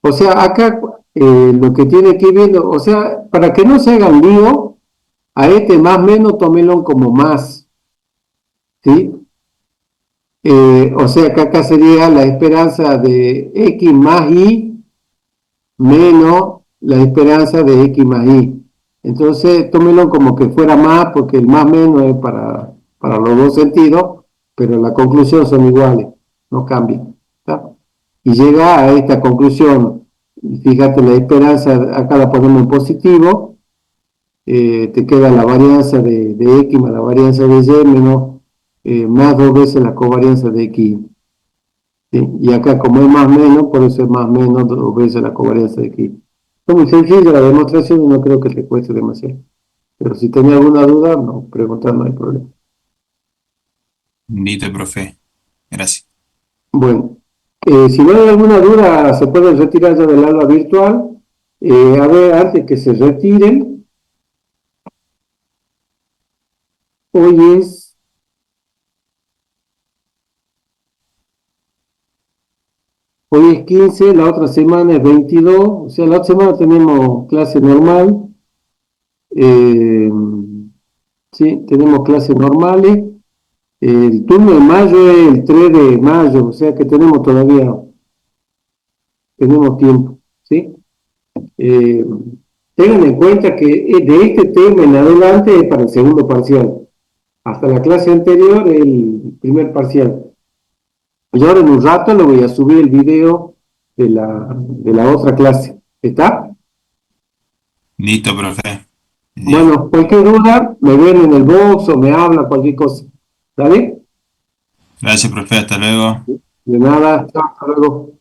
O sea, acá lo que tiene que ir viendo, o sea, para que no se hagan lío, a este más menos tómelo como más, ¿sí? O sea que acá sería la esperanza de X más Y menos la esperanza de X más Y. Entonces, tómelo como que fuera más, porque el más menos es para los dos sentidos, pero la conclusión son iguales, no cambian. ¿Está? Y llega a esta conclusión, fíjate, la esperanza, acá la ponemos en positivo, te queda la varianza de X más la varianza de Y menos más dos veces la covarianza de X. ¿Sí? Y acá como es más menos, por eso es más menos dos veces la covarianza de X. Es muy sencilla la demostración y no creo que te cueste demasiado. Pero si tenés alguna duda, no, preguntar no hay problema. Listo, profe. Gracias. Bueno, si no hay alguna duda, se pueden retirar ya del aula virtual. A ver, antes que se retiren, hoy es Hoy es 15, la otra semana es 22, o sea, la otra semana tenemos clase normal, eh, sí, tenemos clases normales, el turno de mayo es el 3 de mayo, o sea que tenemos tiempo, ¿sí? Eh, Tengan en cuenta que de este tema en adelante es para el segundo parcial, hasta la clase anterior el primer parcial. Y ahora en un rato le voy a subir el video de la otra clase, ¿está? Listo, profe. Ya. Bueno, cualquier duda, me ven en el box o me habla, cualquier cosa. ¿Dale? Gracias, profe. Hasta luego. De nada, chao, hasta luego.